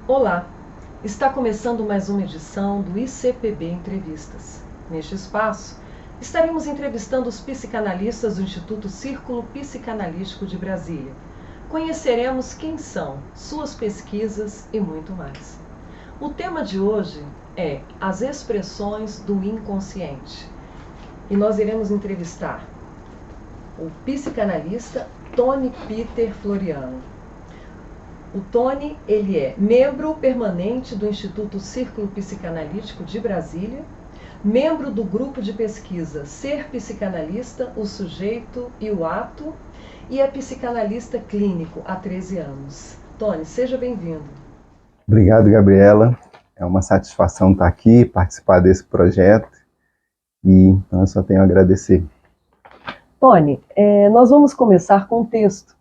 Olá, está começando mais uma edição do ICPB Entrevistas. Neste espaço, estaremos entrevistando os psicanalistas do Instituto Círculo Psicanalítico de Brasília. Conheceremos quem são, suas pesquisas e muito mais. O tema de hoje é as expressões do inconsciente. E nós iremos entrevistar o psicanalista Tony Peter Floriano. O Tony, ele é membro permanente do Instituto Círculo Psicanalítico de Brasília, membro do grupo de pesquisa Ser Psicanalista, o Sujeito e o Ato, e é psicanalista clínico há 13 anos. Tony, seja bem-vindo. Obrigado, Gabriela. É uma satisfação estar aqui, participar desse projeto, e então eu só tenho a agradecer. Tony, nós vamos começar com um texto,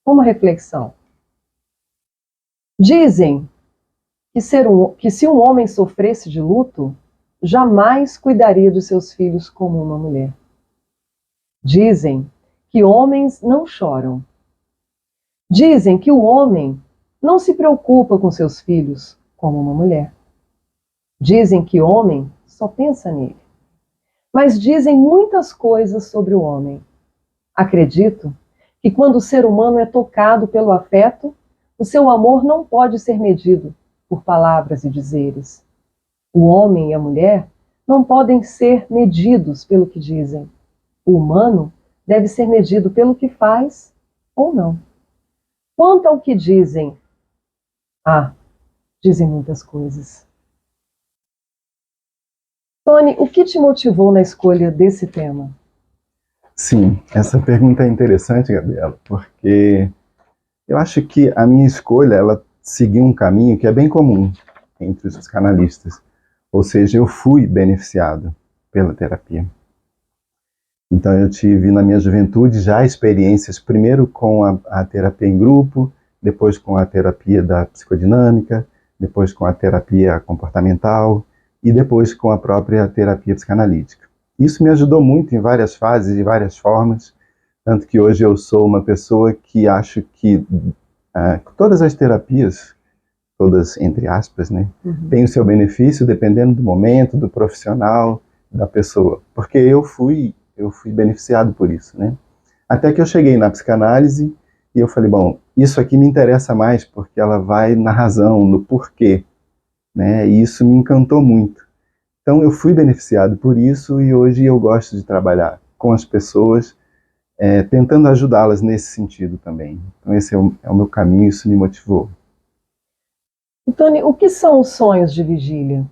uma reflexão. Dizem que se um homem sofresse de luto, jamais cuidaria de seus filhos como uma mulher. Dizem que homens não choram. Dizem que o homem não se preocupa com seus filhos como uma mulher. Dizem que homem só pensa nele. Mas dizem muitas coisas sobre o homem. Acredito que quando o ser humano é tocado pelo afeto, o seu amor não pode ser medido por palavras e dizeres. O homem e a mulher não podem ser medidos pelo que dizem. O humano deve ser medido pelo que faz ou não. Quanto ao que dizem, dizem muitas coisas. Tony, o que te motivou na escolha desse tema? Sim, essa pergunta é interessante, Gabriela, porque eu acho que a minha escolha, ela seguiu um caminho que é bem comum entre os psicanalistas. Ou seja, eu fui beneficiado pela terapia. Então eu tive na minha juventude já experiências, primeiro com a terapia em grupo, depois com a terapia da psicodinâmica, depois com a terapia comportamental e depois com a própria terapia psicanalítica. Isso me ajudou muito em várias fases e várias formas, tanto que hoje eu sou uma pessoa que acho que todas as terapias, todas entre aspas, né, têm o seu benefício dependendo do momento, do profissional, da pessoa. Porque eu fui beneficiado por isso, né? Até que eu cheguei na psicanálise e eu falei, bom, isso aqui me interessa mais porque ela vai na razão, no porquê, né? E isso me encantou muito. Então eu fui beneficiado por isso e hoje eu gosto de trabalhar com as pessoas, tentando ajudá-las nesse sentido também. Então esse é o meu caminho, isso me motivou. Tony, o que são os sonhos de vigília?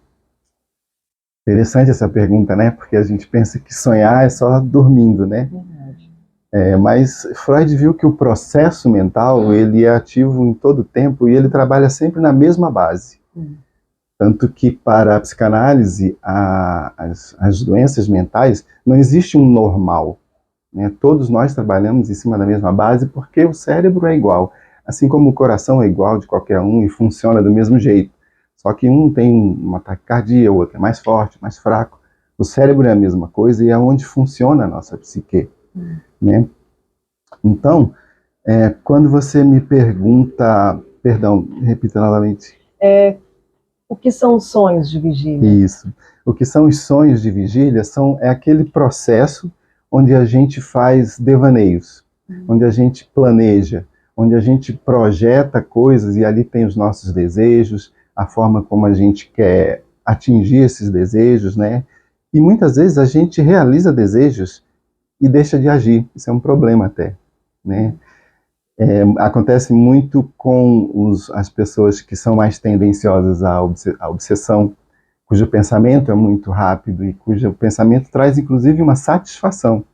Interessante essa pergunta, né? Porque a gente pensa que sonhar é só dormindo, né? Verdade. Mas Freud viu que o processo mental, ele é ativo em todo o tempo e ele trabalha sempre na mesma base. Tanto que para a psicanálise, as doenças mentais, não existe um normal, né? Todos nós trabalhamos em cima da mesma base porque o cérebro é igual. Assim como o coração é igual de qualquer um e funciona do mesmo jeito. Só que um tem uma taquicardia, o outro é mais forte, mais fraco. O cérebro é a mesma coisa e é onde funciona a nossa psique. Né? Então, quando você me pergunta... Perdão, repita novamente. O que são os sonhos de vigília? Isso. O que são os sonhos de vigília é aquele processo onde a gente faz devaneios, onde a gente planeja, onde a gente projeta coisas e ali tem os nossos desejos, a forma como a gente quer atingir esses desejos, né? E muitas vezes a gente realiza desejos e deixa de agir. Isso é um problema até, né? Acontece muito com as pessoas que são mais tendenciosas à obsessão, cujo pensamento é muito rápido e cujo pensamento traz inclusive uma satisfação.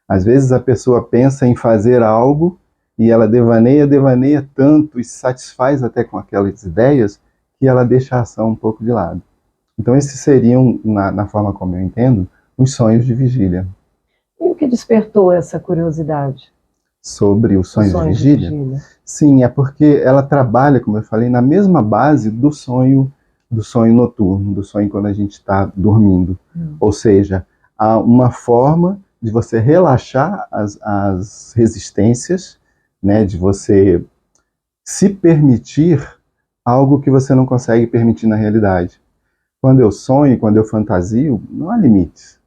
Às vezes a pessoa pensa em fazer algo e ela devaneia, devaneia tanto e se satisfaz até com aquelas ideias que ela deixa a ação um pouco de lado. Então esses seriam, na forma como eu entendo, os sonhos de vigília. E o que despertou essa curiosidade? Sobre os sonhos de vigília? Sim, é porque ela trabalha, como eu falei, na mesma base do sonho noturno, do sonho quando a gente está dormindo. Ou seja, há uma forma de você relaxar as resistências, né, de você se permitir algo que você não consegue permitir na realidade. Quando eu sonho, quando eu fantasio, não há limites,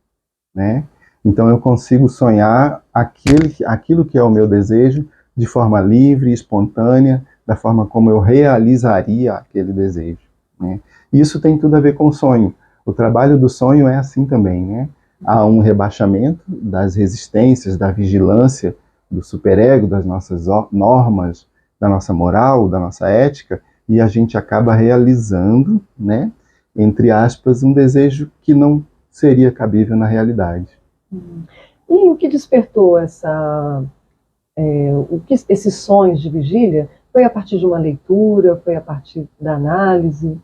né? Então eu consigo sonhar aquilo que é o meu desejo de forma livre, espontânea, da forma como eu realizaria aquele desejo, né? E isso tem tudo a ver com o sonho. O trabalho do sonho é assim também, né? Há um rebaixamento das resistências, da vigilância, do superego, das nossas normas, da nossa moral, da nossa ética, e a gente acaba realizando, né, entre aspas, um desejo que não seria cabível na realidade. E o que despertou esses sonhos de vigília? Foi a partir de uma leitura? Foi a partir da análise?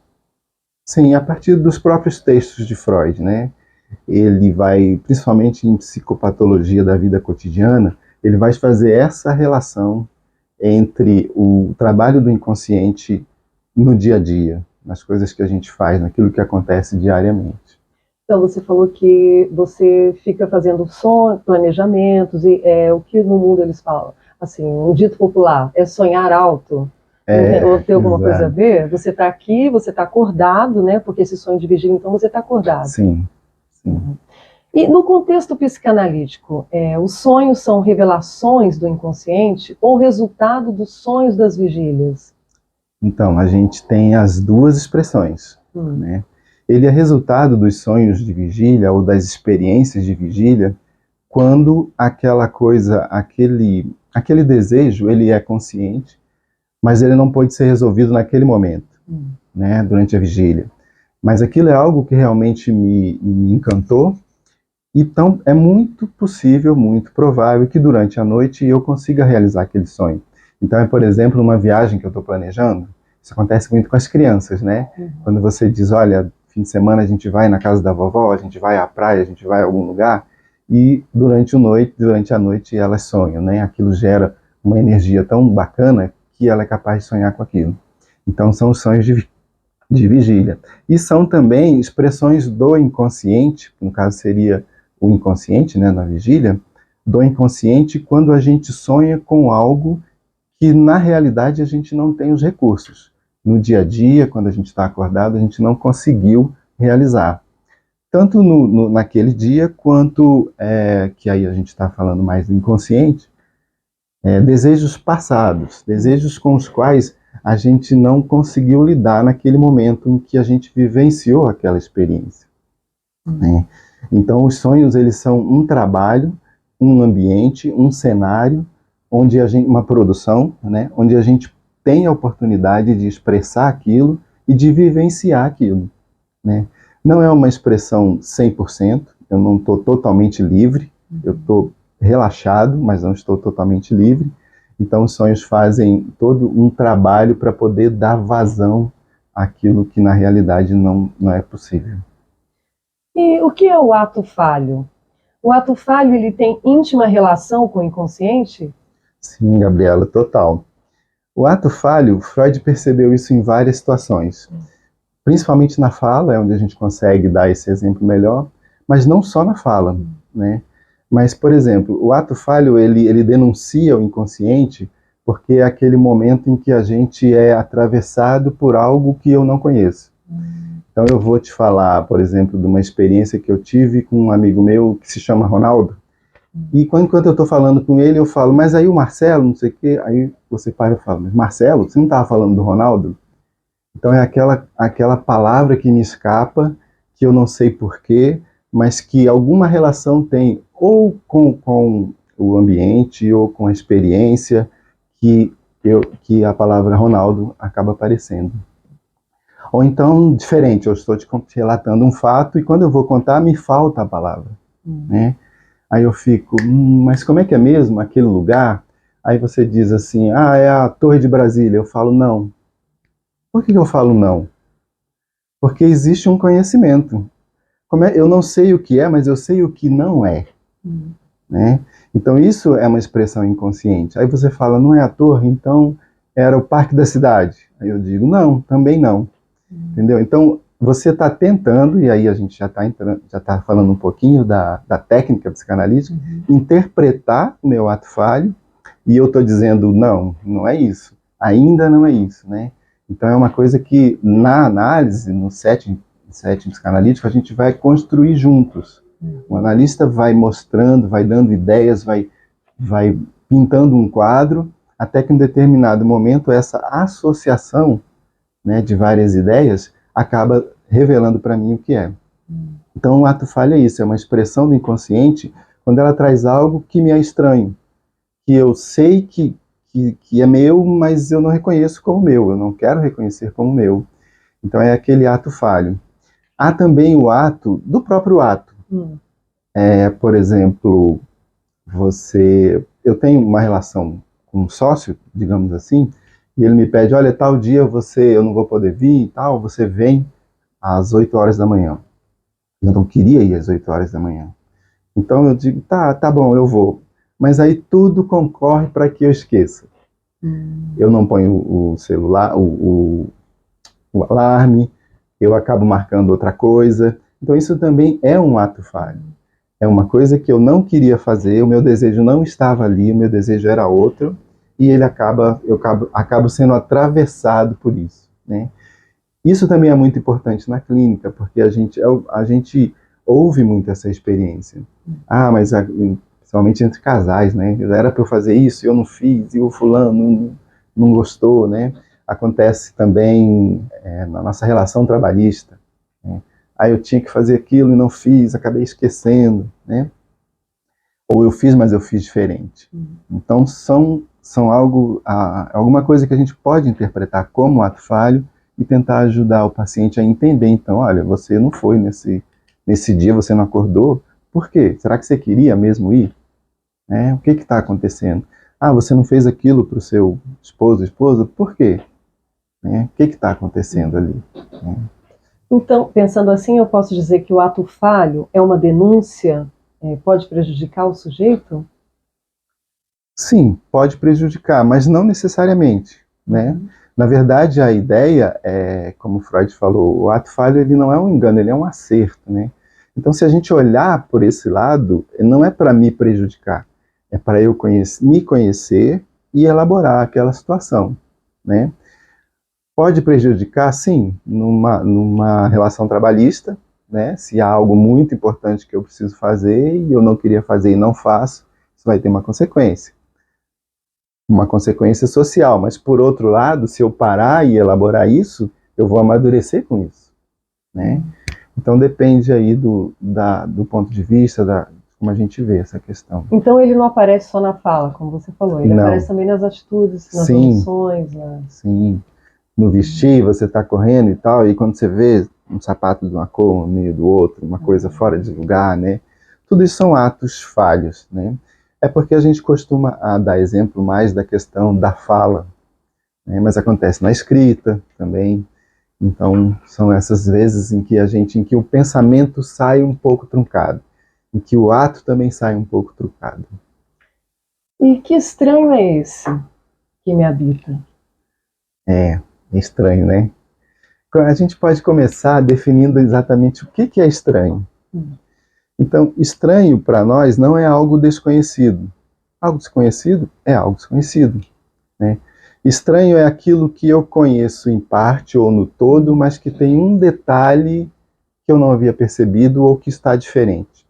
Sim, a partir dos próprios textos de Freud, né? Ele vai, principalmente em psicopatologia da vida cotidiana, ele vai fazer essa relação entre o trabalho do inconsciente no dia a dia, nas coisas que a gente faz, naquilo que acontece diariamente. Então, você falou que você fica fazendo planejamentos, e o que no mundo eles falam, assim, um dito popular, é sonhar alto. Ou tem alguma coisa a ver? Você está aqui, você está acordado, né? Porque esse sonho de vigília, então você está acordado. Sim, sim. E no contexto psicanalítico, os sonhos são revelações do inconsciente ou resultado dos sonhos das vigílias? Então, a gente tem as duas expressões, né? Ele é resultado dos sonhos de vigília ou das experiências de vigília quando aquela coisa, aquele desejo, ele é consciente, mas ele não pode ser resolvido naquele momento, né, durante a vigília. Mas aquilo é algo que realmente me encantou, então é muito possível, muito provável que durante a noite eu consiga realizar aquele sonho. Então, por exemplo, numa viagem que eu estou planejando, isso acontece muito com as crianças, né? Quando você diz, olha, fim de semana a gente vai na casa da vovó, a gente vai à praia, a gente vai a algum lugar, e durante a noite elas sonham, né? Aquilo gera uma energia tão bacana que ela é capaz de sonhar com aquilo. Então são os sonhos de vigília. E são também expressões do inconsciente, no caso seria o inconsciente, né, na vigília, do inconsciente quando a gente sonha com algo que na realidade a gente não tem os recursos. No dia a dia, quando a gente está acordado, a gente não conseguiu realizar. Tanto naquele dia, quanto, que aí a gente está falando mais do inconsciente, desejos passados, desejos com os quais a gente não conseguiu lidar naquele momento em que a gente vivenciou aquela experiência. Né? Então, os sonhos, eles são um trabalho, um ambiente, um cenário, onde uma produção, né, onde a gente tem a oportunidade de expressar aquilo e de vivenciar aquilo, né? Não é uma expressão 100%, eu não estou totalmente livre, eu estou relaxado, mas não estou totalmente livre. Então os sonhos fazem todo um trabalho para poder dar vazão àquilo que na realidade não é possível. E o que é o ato falho? O ato falho, ele tem íntima relação com o inconsciente? Sim, Gabriela, total. O ato falho, Freud percebeu isso em várias situações. Principalmente na fala, é onde a gente consegue dar esse exemplo melhor, mas não só na fala, né? Mas, por exemplo, o ato falho, ele denuncia o inconsciente porque é aquele momento em que a gente é atravessado por algo que eu não conheço. Então eu vou te falar, por exemplo, de uma experiência que eu tive com um amigo meu que se chama Ronaldo. E enquanto eu estou falando com ele, eu falo, mas aí o Marcelo, não sei o quê, aí você para e fala, mas Marcelo, você não estava falando do Ronaldo? Então é aquela palavra que me escapa, que eu não sei porquê, mas que alguma relação tem ou com o ambiente ou com a experiência que a palavra Ronaldo acaba aparecendo. Ou então, diferente, eu estou te relatando um fato e quando eu vou contar, me falta a palavra, né? Aí eu fico, mas como é que é mesmo aquele lugar? Aí você diz assim, ah, é a Torre de Brasília. Eu falo não. Por que eu falo não? Porque existe um conhecimento. Eu não sei o que é, mas eu sei o que não é. Né? Então isso é uma expressão inconsciente. Aí você fala, não é a torre, então era o parque da cidade. Aí eu digo, não, também não. Entendeu? Então você está tentando, e aí a gente já está falando um pouquinho da técnica psicanalítica, interpretar o meu ato falho, e eu estou dizendo, não, não é isso. Ainda não é isso, né? Então é uma coisa que na análise, no setting psicanalítico, a gente vai construir juntos. O analista vai mostrando, vai dando ideias, vai pintando um quadro, até que em determinado momento essa associação, né, de várias ideias acaba revelando para mim o que é. Então o ato falho é isso, é uma expressão do inconsciente quando ela traz algo que me é estranho, que eu sei que é meu, mas eu não reconheço como meu, eu não quero reconhecer como meu. Então é aquele ato falho. Há também o ato do próprio ato. Por exemplo, eu tenho uma relação com um sócio, digamos assim, e ele me pede, olha, tal dia eu não vou poder vir e tal, você vem às 8 horas da manhã. Eu não queria ir às 8 horas da manhã. Então eu digo, tá bom, eu vou. Mas aí tudo concorre para que eu esqueça. Eu não ponho o celular, o alarme, eu acabo marcando outra coisa. Então isso também é um ato falho. É uma coisa que eu não queria fazer, o meu desejo não estava ali, o meu desejo era outro, e eu acabo sendo atravessado por isso, né? Isso também é muito importante na clínica, porque a gente ouve muito essa experiência. Ah, mas principalmente entre casais, né? Era para eu fazer isso, eu não fiz, e o fulano não gostou, né? Acontece também na nossa relação trabalhista, né? Aí eu tinha que fazer aquilo e não fiz, acabei esquecendo, né? Ou eu fiz, mas eu fiz diferente. Então são alguma coisa que a gente pode interpretar como ato falho e tentar ajudar o paciente a entender. Então, olha, você não foi nesse dia, você não acordou. Por quê? Será que você queria mesmo ir? O que está acontecendo? Ah, você não fez aquilo para o seu esposo, esposa? Por quê? O que está acontecendo ali? Então, pensando assim, eu posso dizer que o ato falho é uma denúncia, pode prejudicar o sujeito? Sim, pode prejudicar, mas não necessariamente, né? Na verdade, a ideia é, como Freud falou, o ato falho ele não é um engano, ele é um acerto, né? Então, se a gente olhar por esse lado, não é para me prejudicar, é para eu me conhecer e elaborar aquela situação, né? Pode prejudicar, sim, numa relação trabalhista, né? Se há algo muito importante que eu preciso fazer e eu não queria fazer e não faço, isso vai ter uma consequência social, mas por outro lado, se eu parar e elaborar isso, eu vou amadurecer com isso, né? Então depende aí do ponto de vista, como a gente vê essa questão. Então ele não aparece só na fala, como você falou, ele aparece também nas atitudes, nas emoções. Sim, no vestir, você está correndo e tal, e quando você vê um sapato de uma cor no meio do outro, uma coisa fora de lugar, né? Tudo isso são atos falhos, né? É porque a gente costuma dar exemplo mais da questão da fala, né? Mas acontece na escrita também. Então, são essas vezes em que o pensamento sai um pouco truncado, em que o ato também sai um pouco truncado. E que estranho é esse que me habita? É estranho, né? A gente pode começar definindo exatamente o que é estranho. Então, estranho para nós não é algo desconhecido. Algo desconhecido é algo desconhecido, né? Estranho é aquilo que eu conheço em parte ou no todo, mas que tem um detalhe que eu não havia percebido ou que está diferente.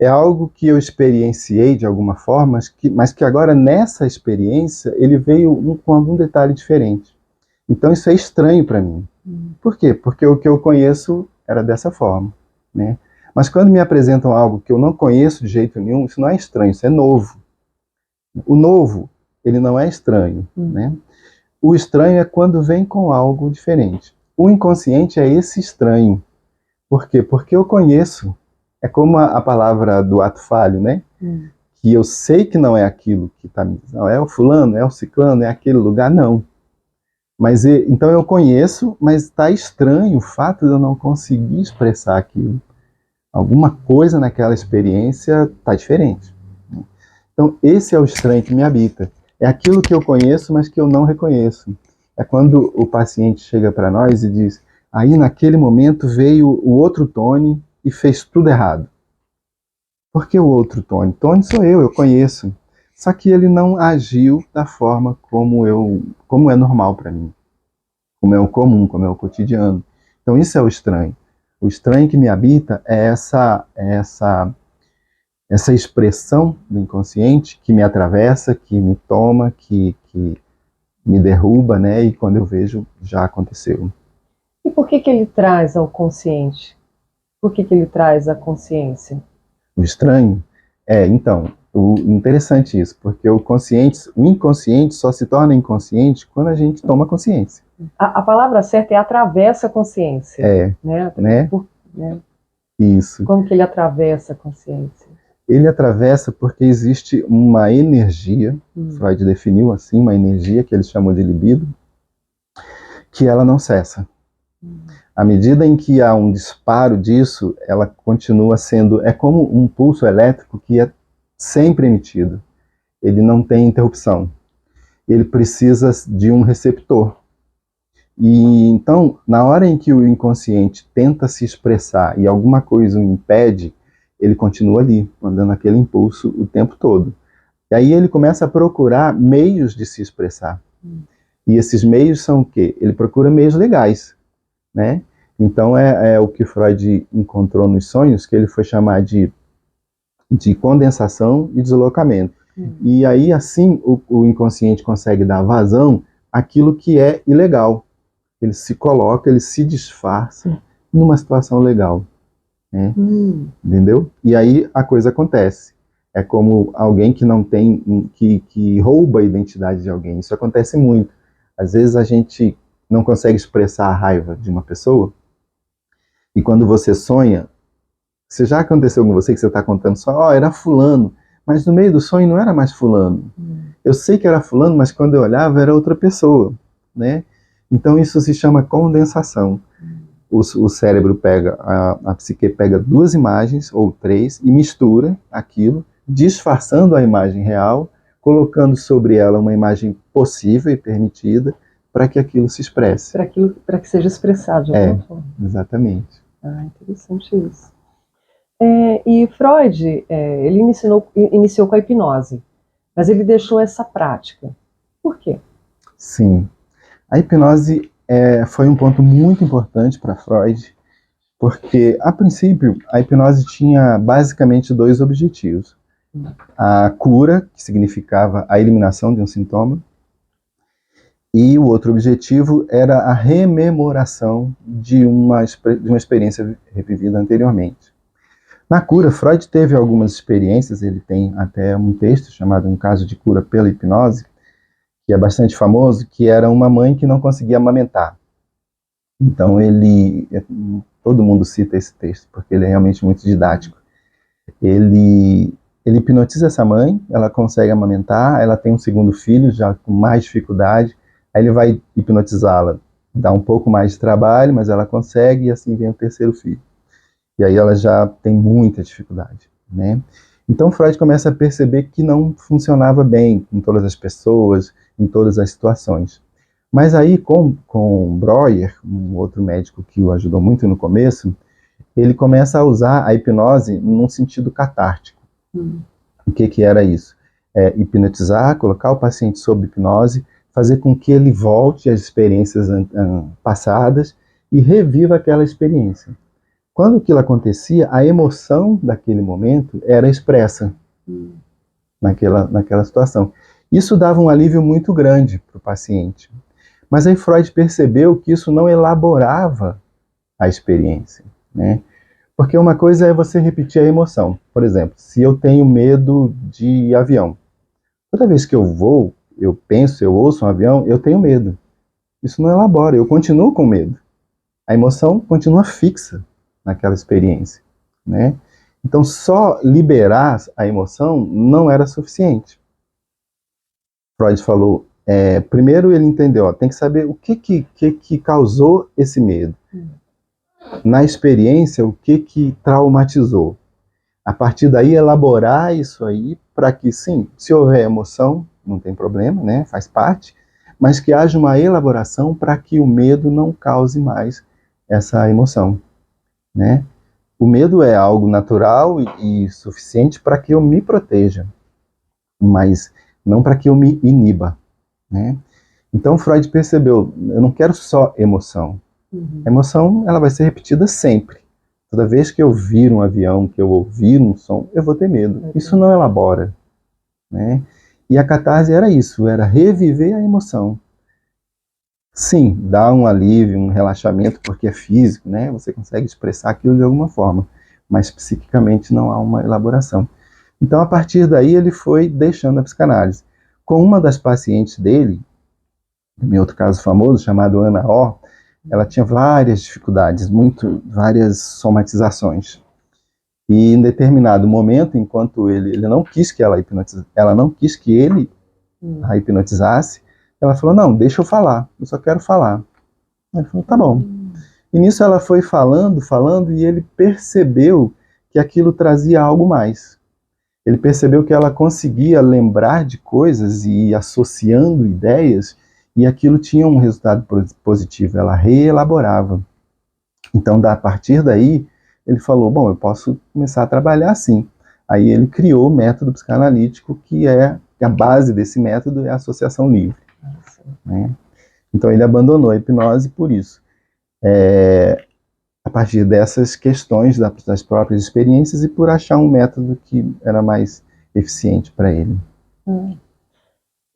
É algo que eu experienciei de alguma forma, mas que agora nessa experiência ele veio com algum detalhe diferente. Então isso é estranho para mim. Por quê? Porque o que eu conheço era dessa forma, né? Mas quando me apresentam algo que eu não conheço de jeito nenhum, isso não é estranho, isso é novo. O novo, ele não é estranho, né? O estranho é quando vem com algo diferente. O inconsciente é esse estranho. Por quê? Porque eu conheço. É como a palavra do ato falho, né? que eu sei que não é aquilo que está me dizendo, não, é o fulano, é o ciclano, é aquele lugar, não. Mas então eu conheço, mas está estranho o fato de eu não conseguir expressar aquilo. Alguma coisa naquela experiência está diferente. Então esse é o estranho que me habita. É aquilo que eu conheço, mas que eu não reconheço. É quando o paciente chega para nós e diz, aí naquele momento veio o outro Tony e fez tudo errado. Por que o outro Tony? Tony sou eu conheço. Só que ele não agiu da forma como é normal para mim. Como é o comum, como é o cotidiano. Então isso é o estranho. O estranho que me habita é essa expressão do inconsciente que me atravessa, que me toma, que me derruba, né? E quando eu vejo, já aconteceu. E por que ele traz ao consciente? Por que ele traz a consciência? O estranho? Então, interessante isso, porque o inconsciente só se torna inconsciente quando a gente toma consciência. A palavra certa é atravessa a consciência. Né? Isso. Como que ele atravessa a consciência? Ele atravessa porque existe uma energia, Freud definiu assim, uma energia que ele chamou de libido, que ela não cessa. À medida em que há um disparo disso, ela continua sendo, é como um pulso elétrico que é sempre emitido. Ele não tem interrupção. Ele precisa de um receptor. E então, na hora em que o inconsciente tenta se expressar e alguma coisa o impede, ele continua ali, mandando aquele impulso o tempo todo. E aí ele começa a procurar meios de se expressar. E esses meios são o quê? Ele procura meios legais, né? Então é o que Freud encontrou nos sonhos, que ele foi chamar de condensação e deslocamento. E aí, assim, o inconsciente consegue dar vazão àquilo que é ilegal. Ele se coloca, ele se disfarça numa situação legal. Né? Entendeu? E aí a coisa acontece. É como alguém que não tem, que rouba a identidade de alguém. Isso acontece muito. Às vezes a gente não consegue expressar a raiva de uma pessoa, e quando você sonha, se já aconteceu com você que você está contando só, era fulano, mas no meio do sonho não era mais fulano. Eu sei que era fulano, mas quando eu olhava era outra pessoa, né? Então isso se chama condensação. O cérebro pega, a psique pega duas imagens ou três e mistura aquilo, disfarçando a imagem real, colocando sobre ela uma imagem possível e permitida para que aquilo se expresse. Para que seja expressado de alguma forma. Exatamente. Interessante isso. E Freud, ele iniciou com a hipnose, mas ele deixou essa prática. Por quê? Sim. A hipnose foi um ponto muito importante para Freud, porque, a princípio, a hipnose tinha basicamente dois objetivos. A cura, que significava a eliminação de um sintoma, e o outro objetivo era a rememoração de uma experiência revivida anteriormente. Na cura, Freud teve algumas experiências, ele tem até um texto chamado Um Caso de Cura pela Hipnose, que é bastante famoso, que era uma mãe que não conseguia amamentar. Então todo mundo cita esse texto, porque ele é realmente muito didático. Ele hipnotiza essa mãe, ela consegue amamentar, ela tem um segundo filho, já com mais dificuldade, aí ele vai hipnotizá-la, dá um pouco mais de trabalho, mas ela consegue, e assim vem o terceiro filho. E aí ela já tem muita dificuldade, né? Então Freud começa a perceber que não funcionava bem em todas as pessoas, em todas as situações. Mas aí com Breuer, um outro médico que o ajudou muito no começo, ele começa a usar a hipnose num sentido catártico. O que era isso? Hipnotizar, colocar o paciente sob hipnose, fazer com que ele volte às experiências passadas e reviva aquela experiência. Quando aquilo acontecia, a emoção daquele momento era expressa naquela situação. Isso dava um alívio muito grande para o paciente. Mas aí Freud percebeu que isso não elaborava a experiência, né? Porque uma coisa é você repetir a emoção. Por exemplo, se eu tenho medo de avião, toda vez que eu vou, eu penso, eu ouço um avião, eu tenho medo. Isso não elabora, eu continuo com medo. A emoção continua fixa naquela experiência, né? Então, só liberar a emoção não era suficiente. Freud falou, primeiro ele entendeu, tem que saber o que causou esse medo. Na experiência, o que traumatizou. A partir daí, elaborar isso aí para que, sim, se houver emoção, não tem problema, né, faz parte, mas que haja uma elaboração para que o medo não cause mais essa emoção, né? O medo é algo natural e suficiente para que eu me proteja, mas não para que eu me iniba, né? Então Freud percebeu, eu não quero só emoção. A emoção, ela vai ser repetida sempre. Toda vez que eu vir um avião, que eu ouvir um som, eu vou ter medo. Isso não elabora, né? E a catarse era isso, era reviver a emoção. Sim, dá um alívio, um relaxamento, porque é físico, né? Você consegue expressar aquilo de alguma forma, mas psiquicamente não há uma elaboração. Então, a partir daí, ele foi deixando a psicanálise. Com uma das pacientes dele, em outro caso famoso, chamado Ana O, ela tinha várias dificuldades, várias somatizações. E em determinado momento, enquanto ele não quis que ela não quis que ele a hipnotizasse, ela falou, não, deixa eu falar, eu só quero falar. Ele falou, tá bom. E nisso ela foi falando, e ele percebeu que aquilo trazia algo mais. Ele percebeu que ela conseguia lembrar de coisas e ir associando ideias, e aquilo tinha um resultado positivo, ela reelaborava. Então, a partir daí, ele falou, bom, eu posso começar a trabalhar assim. Aí ele criou o método psicanalítico, que a base desse método é a associação livre. Né? Então, ele abandonou a hipnose por isso. A partir dessas questões das próprias experiências e por achar um método que era mais eficiente para ele.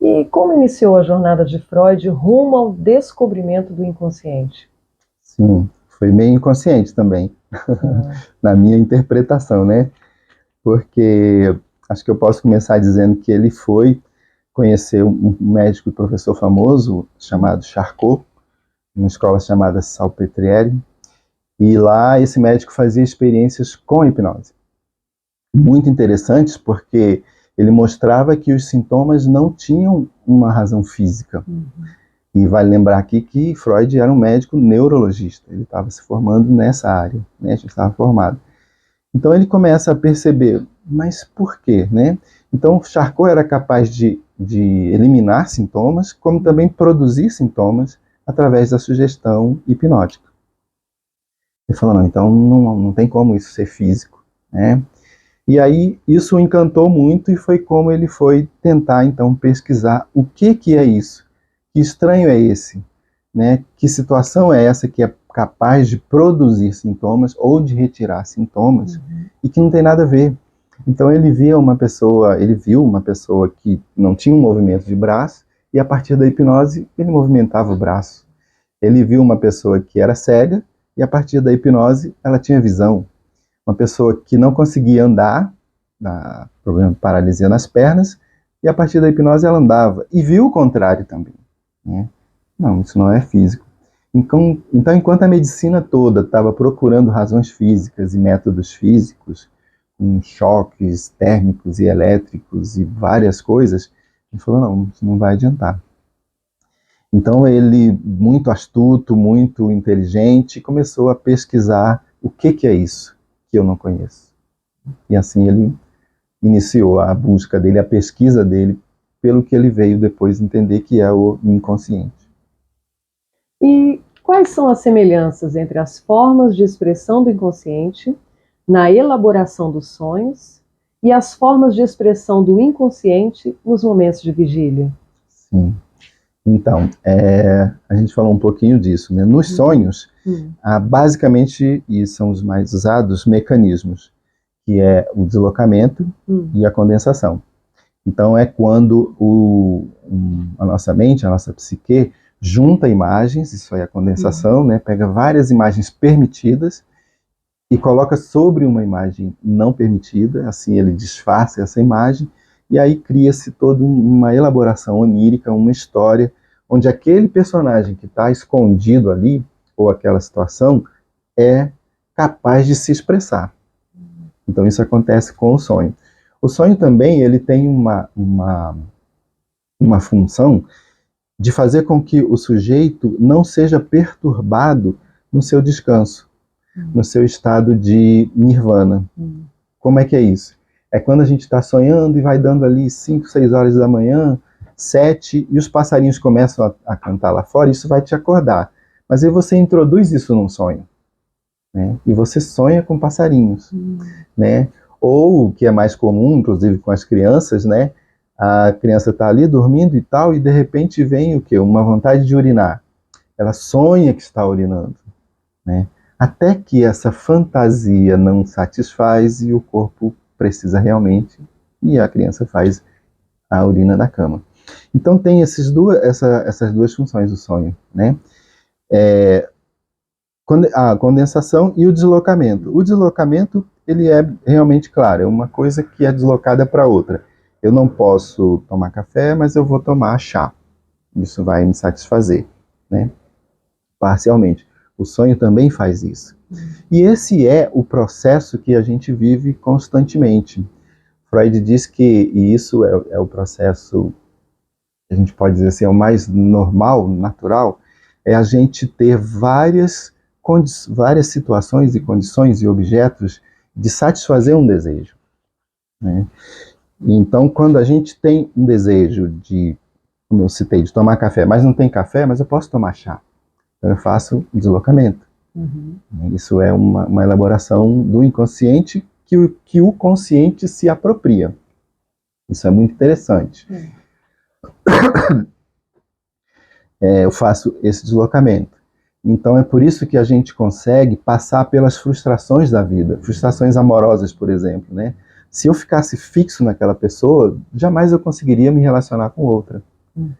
E como iniciou a jornada de Freud rumo ao descobrimento do inconsciente? Sim, foi meio inconsciente também, na minha interpretação, né? Porque acho que eu posso começar dizendo que ele foi conhecer um médico e professor famoso chamado Charcot, numa escola chamada Salpêtrière, e lá esse médico fazia experiências com hipnose. Muito interessantes, porque ele mostrava que os sintomas não tinham uma razão física. E vale lembrar aqui que Freud era um médico neurologista, ele estava se formando nessa área, né? Já estava formado. Então ele começa a perceber, mas por quê, né? Então Charcot era capaz de eliminar sintomas, como também produzir sintomas através da sugestão hipnótica. Ele falou, não, então não tem como isso ser físico, né? E aí isso o encantou muito e foi como ele foi tentar então pesquisar o que é isso, que estranho é esse, né? Que situação é essa que é capaz de produzir sintomas ou de retirar sintomas e que não tem nada a ver. Então ele viu uma pessoa que não tinha um movimento de braço e a partir da hipnose ele movimentava o braço. Ele viu uma pessoa que era cega e a partir da hipnose ela tinha visão. Uma pessoa que não conseguia andar, problema de paralisia nas pernas, e a partir da hipnose ela andava. E viu o contrário também. Né? Não, isso não é físico. Então, enquanto a medicina toda estava procurando razões físicas e métodos físicos, com choques térmicos e elétricos e várias coisas, ele falou, não, isso não vai adiantar. Então ele, muito astuto, muito inteligente, começou a pesquisar o que é isso que eu não conheço. E assim ele iniciou a busca dele, a pesquisa dele, pelo que ele veio depois entender que é o inconsciente. E quais são as semelhanças entre as formas de expressão do inconsciente na elaboração dos sonhos e as formas de expressão do inconsciente nos momentos de vigília? Sim. Então, a gente falou um pouquinho disso, né? Nos sonhos, há basicamente, e são os mais usados, mecanismos, que é o deslocamento e a condensação. Então, é quando a nossa mente, a nossa psique, junta imagens, isso aí é a condensação, né? Pega várias imagens permitidas e coloca sobre uma imagem não permitida, assim ele disfarça essa imagem, e aí cria-se toda uma elaboração onírica, uma história, onde aquele personagem que está escondido ali, ou aquela situação, é capaz de se expressar. Então Então isso acontece com o sonho. O sonho também ele tem uma função de fazer com que o sujeito não seja perturbado no seu descanso, no seu estado de nirvana. Como é que é isso? É quando a gente está sonhando e vai dando ali 5, 6 horas da manhã, 7, e os passarinhos começam a cantar lá fora, isso vai te acordar. Mas aí você introduz isso num sonho, né? E você sonha com passarinhos, né? Ou, o que é mais comum, inclusive com as crianças, né? A criança está ali dormindo e tal, e de repente vem o quê? Uma vontade de urinar. Ela sonha que está urinando, né? Até que essa fantasia não satisfaz e o corpo precisa realmente, e a criança faz a urina da cama. Então tem essas duas funções do sonho, né? A condensação e o deslocamento. O deslocamento, ele é realmente claro, é uma coisa que é deslocada para outra. Eu não posso tomar café, mas eu vou tomar chá. Isso vai me satisfazer, né? Parcialmente. O sonho também faz isso. E esse é o processo que a gente vive constantemente. Freud diz que, e isso é o processo, a gente pode dizer assim, é o mais normal, natural, é a gente ter várias situações e condições e objetos de satisfazer um desejo, né? Então, quando a gente tem um desejo de, como eu citei, de tomar café, mas não tem café, mas eu posso tomar chá. Então eu faço um deslocamento. Isso é uma elaboração do inconsciente que o consciente se apropria. Isso é muito interessante. Eu faço esse deslocamento. Então é por isso que a gente consegue passar pelas frustrações da vida, frustrações amorosas, por exemplo, né? Se eu ficasse fixo naquela pessoa, jamais eu conseguiria me relacionar com outra.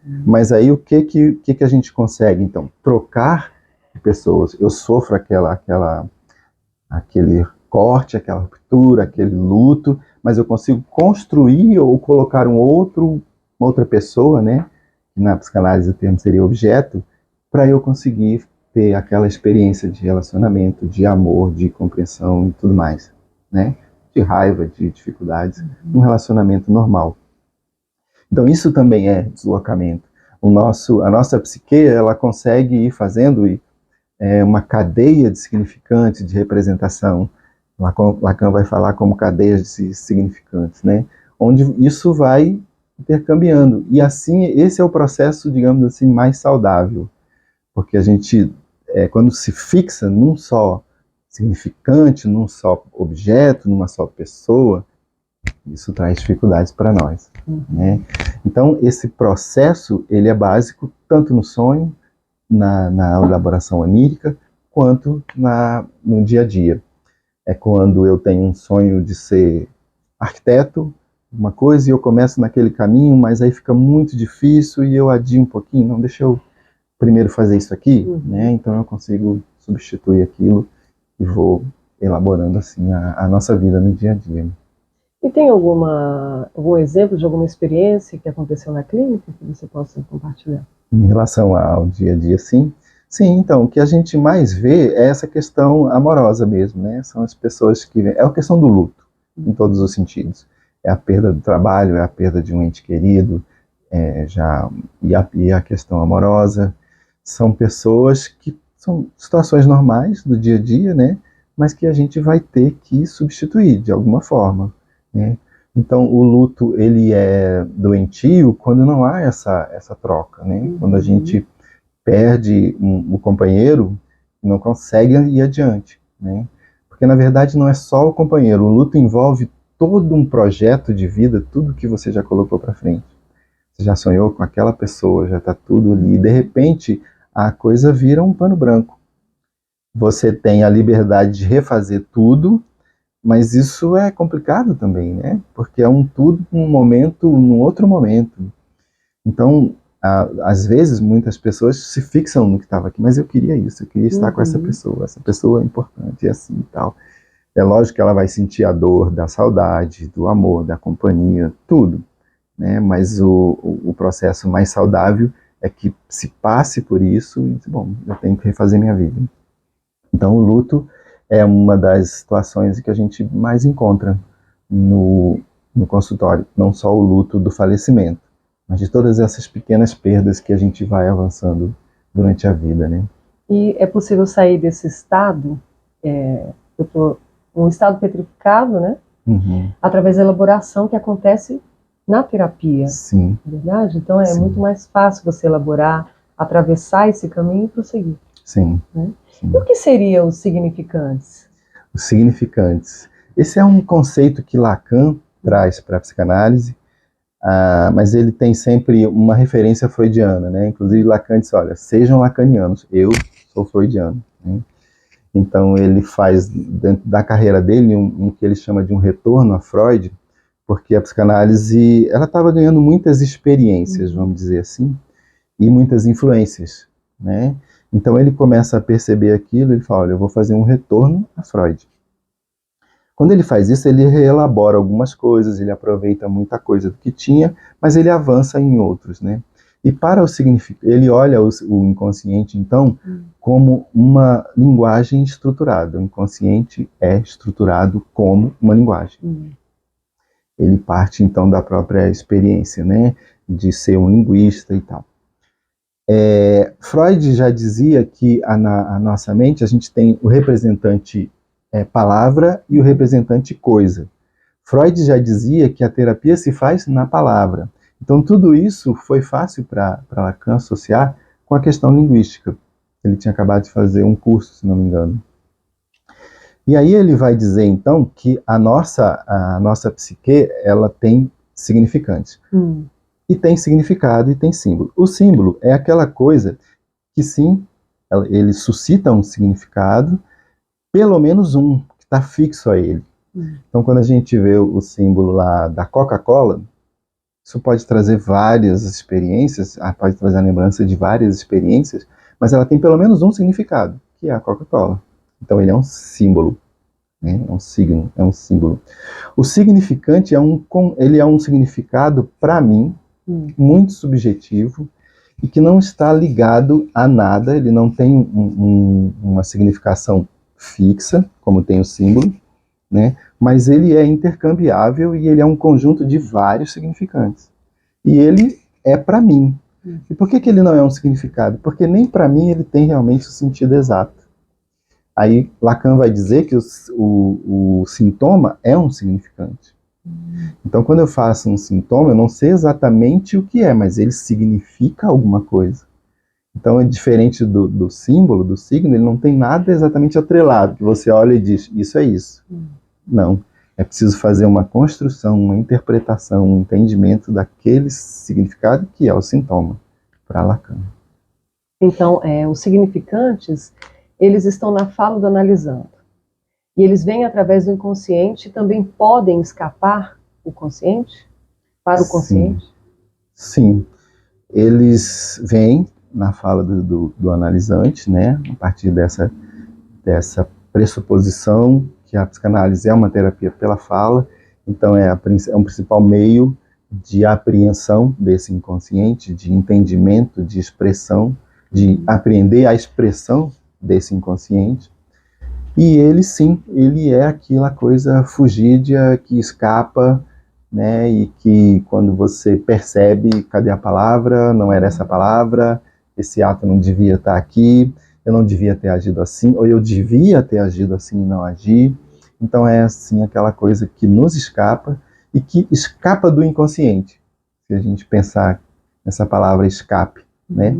Mas aí o que a gente consegue, então? Trocar de pessoas. Eu sofro aquele corte, aquela ruptura, aquele luto, mas eu consigo construir ou colocar uma outra pessoa, né? Na psicanálise o termo seria objeto, para eu conseguir ter aquela experiência de relacionamento, de amor, de compreensão e tudo mais, né? De raiva, de dificuldades, um relacionamento normal. Então isso também é deslocamento. A nossa psique, ela consegue ir fazendo uma cadeia de significantes, de representação. Lacan vai falar como cadeias de significantes, né? Onde isso vai intercambiando. E assim, esse é o processo, digamos assim, mais saudável. Porque a gente, quando se fixa num só significante, num só objeto, numa só pessoa, isso traz dificuldades para nós, né? Então, esse processo, ele é básico tanto no sonho, na elaboração onírica, quanto no dia a dia. É quando eu tenho um sonho de ser arquiteto, uma coisa, e eu começo naquele caminho, mas aí fica muito difícil e eu adio um pouquinho, não, deixa eu primeiro fazer isso aqui, né? Então eu consigo substituir aquilo e vou elaborando assim a nossa vida no dia a dia. E tem algum exemplo de alguma experiência que aconteceu na clínica que você possa compartilhar? Em relação ao dia a dia, sim. Sim, então, o que a gente mais vê é essa questão amorosa mesmo, né? São as pessoas que... É a questão do luto, em todos os sentidos. É a perda do trabalho, é a perda de um ente querido, e a questão amorosa. São pessoas que são situações normais do dia a dia, né? Mas que a gente vai ter que substituir de alguma forma, né? Então, o luto, ele é doentio quando não há essa troca, né? Quando a gente perde um companheiro, não consegue ir adiante, né? Porque, na verdade, não é só o companheiro. O luto envolve todo um projeto de vida, tudo que você já colocou para frente. Você já sonhou com aquela pessoa, já está tudo ali. E, de repente, a coisa vira um pano branco. Você tem a liberdade de refazer tudo, mas isso é complicado também, né? Porque é tudo num momento, num outro momento. Então, às vezes, muitas pessoas se fixam no que estava aqui, mas eu queria isso, eu queria estar com essa pessoa é importante, e assim e tal. É lógico que ela vai sentir a dor da saudade, do amor, da companhia, tudo, né? Mas o processo mais saudável é que se passe por isso e, bom, eu tenho que refazer minha vida. Então, o luto é uma das situações que a gente mais encontra no consultório. Não só o luto do falecimento, mas de todas essas pequenas perdas que a gente vai avançando durante a vida, né? E é possível sair desse estado, um estado petrificado, né? Uhum. Através da elaboração que acontece na terapia. Sim. Verdade? Então é Sim. muito mais fácil você elaborar, atravessar esse caminho e prosseguir. Sim. Né? Sim. E o que seriam os significantes? Os significantes. Esse é um conceito que Lacan traz para a psicanálise, mas ele tem sempre uma referência freudiana, né? Inclusive Lacan diz, olha, sejam lacanianos, eu sou freudiano. Né? Então ele faz, dentro da carreira dele, um que ele chama de um retorno a Freud, porque a psicanálise ela estava ganhando muitas experiências, vamos dizer assim, e muitas influências, né? Então ele começa a perceber aquilo, ele fala, olha, eu vou fazer um retorno a Freud. Quando ele faz isso, ele reelabora algumas coisas, ele aproveita muita coisa do que tinha, mas ele avança em outros, né? E para o significado, ele olha o inconsciente, então, como uma linguagem estruturada. O inconsciente é estruturado como uma linguagem. Ele parte, então, da própria experiência, né? De ser um linguista e tal. Freud já dizia que a nossa mente, a gente tem o representante palavra e o representante coisa. Freud já dizia que a terapia se faz na palavra. Então tudo isso foi fácil para Lacan associar com a questão linguística. Ele tinha acabado de fazer um curso, se não me engano. E aí ele vai dizer então que a nossa psique, ela tem significantes. E tem significado e tem símbolo. O símbolo é aquela coisa que sim, ele suscita um significado, pelo menos um, que está fixo a ele. Então, quando a gente vê o símbolo lá da Coca-Cola, isso pode trazer várias experiências, pode trazer a lembrança de várias experiências, mas ela tem pelo menos um significado, que é a Coca-Cola. Então, ele é um símbolo, né? É um signo, é um símbolo. O significante ele é um significado, para mim, muito subjetivo, e que não está ligado a nada, ele não tem uma significação fixa, como tem o símbolo, né? Mas ele é intercambiável e ele é um conjunto de vários significantes. E ele é para mim. E por que ele não é um significado? Porque nem para mim ele tem realmente o sentido exato. Aí Lacan vai dizer que o sintoma é um significante. Então, quando eu faço um sintoma, eu não sei exatamente o que é, mas ele significa alguma coisa. Então, é diferente do símbolo, do signo, ele não tem nada exatamente atrelado, que você olha e diz, isso é isso. Não. É preciso fazer uma construção, uma interpretação, um entendimento daquele significado que é o sintoma, para Lacan. Então, os significantes, eles estão na fala do analisando. E eles vêm através do inconsciente, também podem escapar o consciente? Para o consciente? Sim. Eles vêm na fala do analisante, né? A partir dessa pressuposição que a psicanálise é uma terapia pela fala, então é um principal meio de apreensão desse inconsciente, de entendimento, de expressão, de apreender a expressão desse inconsciente. E ele sim, ele é aquela coisa fugídia que escapa, né, e que quando você percebe, cadê a palavra, não era essa palavra, esse ato não devia estar aqui, eu não devia ter agido assim, ou eu devia ter agido assim e não agi. Então é assim aquela coisa que nos escapa e que escapa do inconsciente, se a gente pensar nessa palavra escape, né?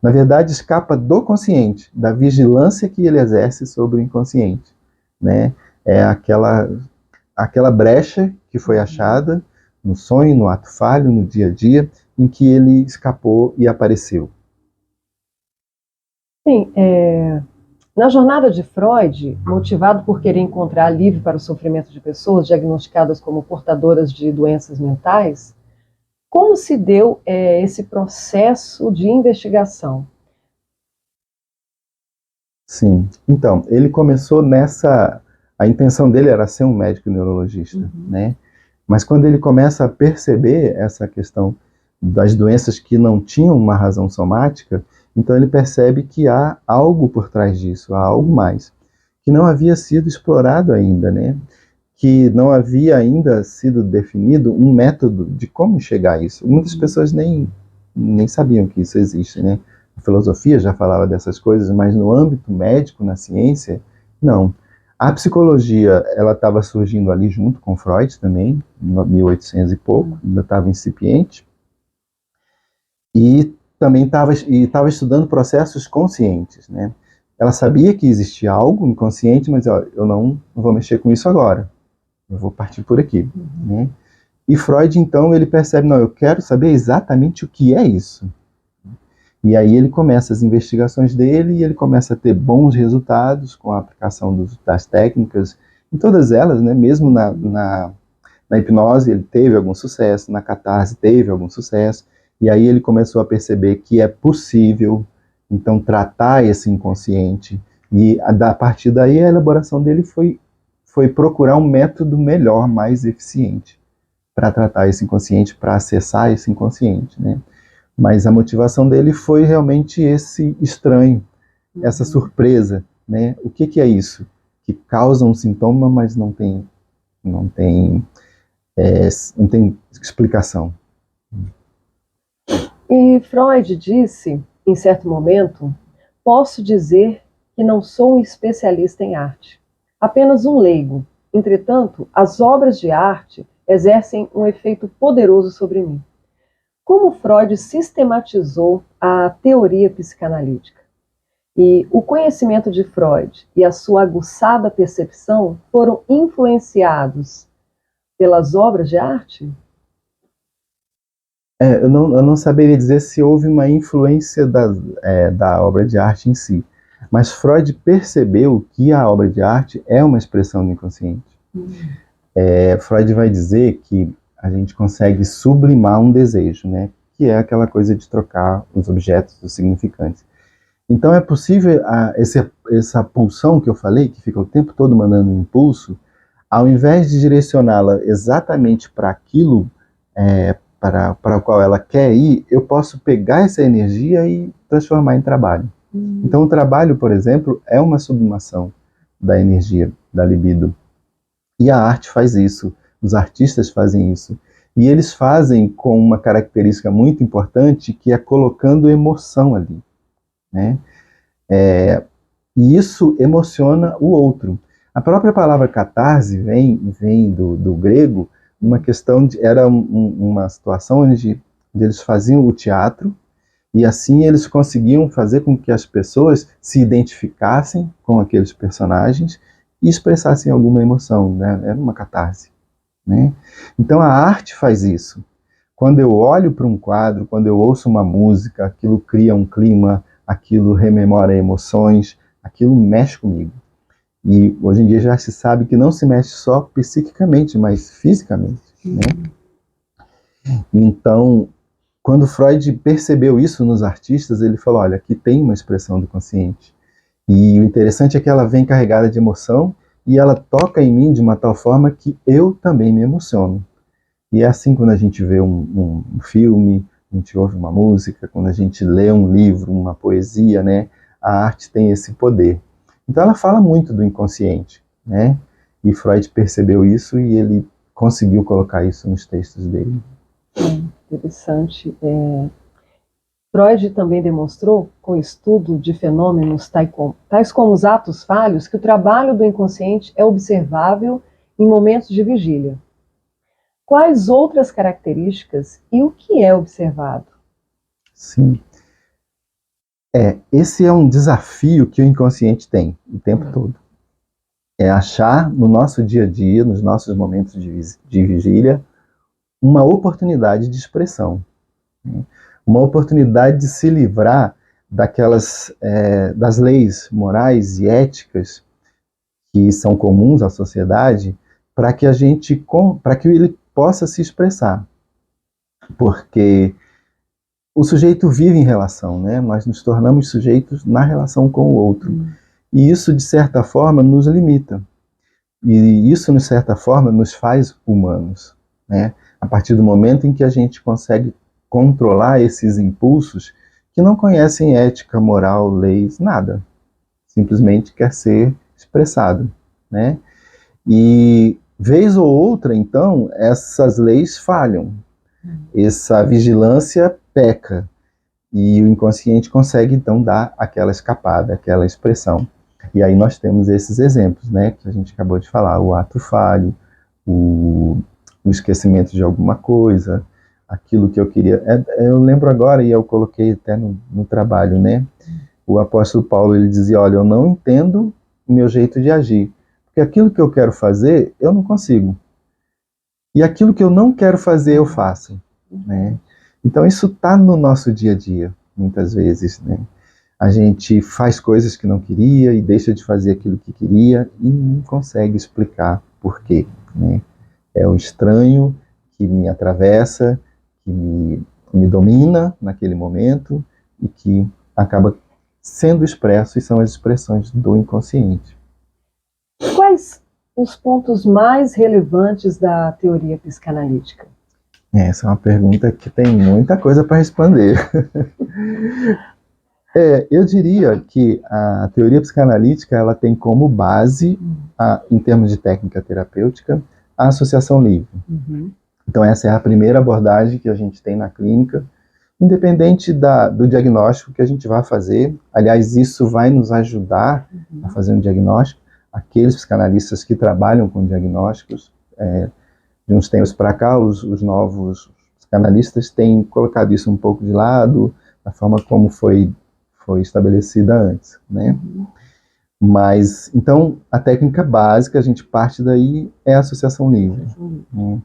Na verdade, escapa do consciente, da vigilância que ele exerce sobre o inconsciente, né? É aquela brecha que foi achada no sonho, no ato falho, no dia a dia, em que ele escapou e apareceu. Sim, na jornada de Freud, motivado por querer encontrar alívio para o sofrimento de pessoas diagnosticadas como portadoras de doenças mentais, como se deu esse processo de investigação? Sim, então, ele começou a intenção dele era ser um médico neurologista, né? Mas quando ele começa a perceber essa questão das doenças que não tinham uma razão somática, então ele percebe que há algo por trás disso, há algo mais. que não havia sido explorado ainda, né? Que não havia ainda sido definido um método de como chegar a isso. Muitas pessoas nem sabiam que isso existe, né? A filosofia já falava dessas coisas, mas no âmbito médico, na ciência, não. A psicologia, ela estava surgindo ali junto com Freud também, em 1800 e pouco, ainda estava incipiente, e também estava estudando processos conscientes, né? Ela sabia que existia algo inconsciente, mas ó, eu não vou mexer com isso agora. Eu vou partir por aqui, né? E Freud, então, ele percebe, não, eu quero saber exatamente o que é isso. E aí ele começa as investigações dele e ele começa a ter bons resultados com a aplicação das técnicas, em todas elas, né? Mesmo na hipnose ele teve algum sucesso, na catarse teve algum sucesso, e aí ele começou a perceber que é possível, então, tratar esse inconsciente, e a partir daí a elaboração dele foi procurar um método melhor, mais eficiente, para tratar esse inconsciente, para acessar esse inconsciente, né? Mas a motivação dele foi realmente esse estranho, essa surpresa, né? O que é isso? Que causa um sintoma, mas não tem, não tem explicação. E Freud disse, em certo momento, posso dizer que não sou um especialista em arte, apenas um leigo. Entretanto, as obras de arte exercem um efeito poderoso sobre mim. Como Freud sistematizou a teoria psicanalítica? E o conhecimento de Freud e a sua aguçada percepção foram influenciados pelas obras de arte? Eu não saberia dizer se houve uma influência da obra de arte em si, mas Freud percebeu que a obra de arte é uma expressão do inconsciente. Freud vai dizer que a gente consegue sublimar um desejo, né? Que é aquela coisa de trocar os objetos dos significantes. Então é possível essa pulsão que eu falei, que fica o tempo todo mandando um impulso, ao invés de direcioná-la exatamente para aquilo para o qual ela quer ir, eu posso pegar essa energia e transformar em trabalho. Então o trabalho, por exemplo, é uma sublimação da energia, da libido. E a arte faz isso, os artistas fazem isso. E eles fazem com uma característica muito importante, que é colocando emoção ali, né? E isso emociona o outro. A própria palavra catarse vem do grego, uma questão era uma situação onde eles faziam o teatro, e assim eles conseguiam fazer com que as pessoas se identificassem com aqueles personagens e expressassem alguma emoção, né? Era uma catarse, né? Então a arte faz isso. Quando eu olho para um quadro, quando eu ouço uma música, aquilo cria um clima, aquilo rememora emoções, aquilo mexe comigo. E hoje em dia já se sabe que não se mexe só psiquicamente, mas fisicamente, né? Então, quando Freud percebeu isso nos artistas, ele falou, olha, aqui tem uma expressão do consciente. E o interessante é que ela vem carregada de emoção e ela toca em mim de uma tal forma que eu também me emociono. E é assim quando a gente vê um filme, a gente ouve uma música, quando a gente lê um livro, uma poesia, né? A arte tem esse poder. Então ela fala muito do inconsciente, né? E Freud percebeu isso e ele conseguiu colocar isso nos textos dele. Interessante. Freud também demonstrou, com o estudo de fenômenos tais como os atos falhos, que o trabalho do inconsciente é observável em momentos de vigília. Quais outras características e o que é observado? Sim. Esse é um desafio que o inconsciente tem o tempo todo. É achar no nosso dia a dia, nos nossos momentos de vigília, uma oportunidade de expressão, né? Uma oportunidade de se livrar das leis morais e éticas que são comuns à sociedade, para que ele possa se expressar, porque o sujeito vive em relação, né? Nós nos tornamos sujeitos na relação com o outro, e isso de certa forma nos limita, e isso de certa forma nos faz humanos, né? A partir do momento em que a gente consegue controlar esses impulsos que não conhecem ética, moral, leis, nada. Simplesmente quer ser expressado, né? E vez ou outra, então, essas leis falham, essa vigilância peca, e o inconsciente consegue, então, dar aquela escapada, aquela expressão. E aí nós temos esses exemplos, né, que a gente acabou de falar, o ato falho, o esquecimento de alguma coisa, aquilo que eu queria. Eu lembro agora, e eu coloquei até no trabalho, né, o apóstolo Paulo, ele dizia, olha, eu não entendo o meu jeito de agir, porque aquilo que eu quero fazer, eu não consigo. E aquilo que eu não quero fazer, eu faço, né? Então isso está no nosso dia a dia, muitas vezes, né? A gente faz coisas que não queria e deixa de fazer aquilo que queria e não consegue explicar por quê, né? É o estranho que me atravessa, que me domina naquele momento e que acaba sendo expresso, e são as expressões do inconsciente. Quais os pontos mais relevantes da teoria psicanalítica? Essa é uma pergunta que tem muita coisa para responder. Eu diria que a teoria psicanalítica ela tem como base, em termos de técnica terapêutica, a associação livre. Uhum. Então essa é a primeira abordagem que a gente tem na clínica, independente do diagnóstico que a gente vai fazer. Aliás, isso vai nos ajudar a fazer um diagnóstico. Aqueles psicanalistas que trabalham com diagnósticos, de uns tempos para cá, os novos psicanalistas têm colocado isso um pouco de lado, da forma como foi estabelecida antes, né? Mas, então, a técnica básica, a gente parte daí, é a associação livre. Né?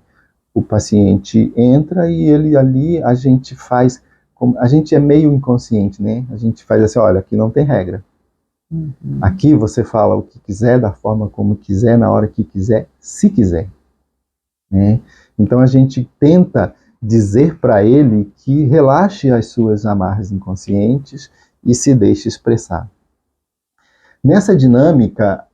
O paciente entra e ele ali, a gente faz, a gente é meio inconsciente, né? A gente faz assim, olha, aqui não tem regra. Aqui você fala o que quiser, da forma como quiser, na hora que quiser, se quiser. Né? Então a gente tenta dizer para ele que relaxe as suas amarras inconscientes e se deixe expressar. Nessa dinâmica,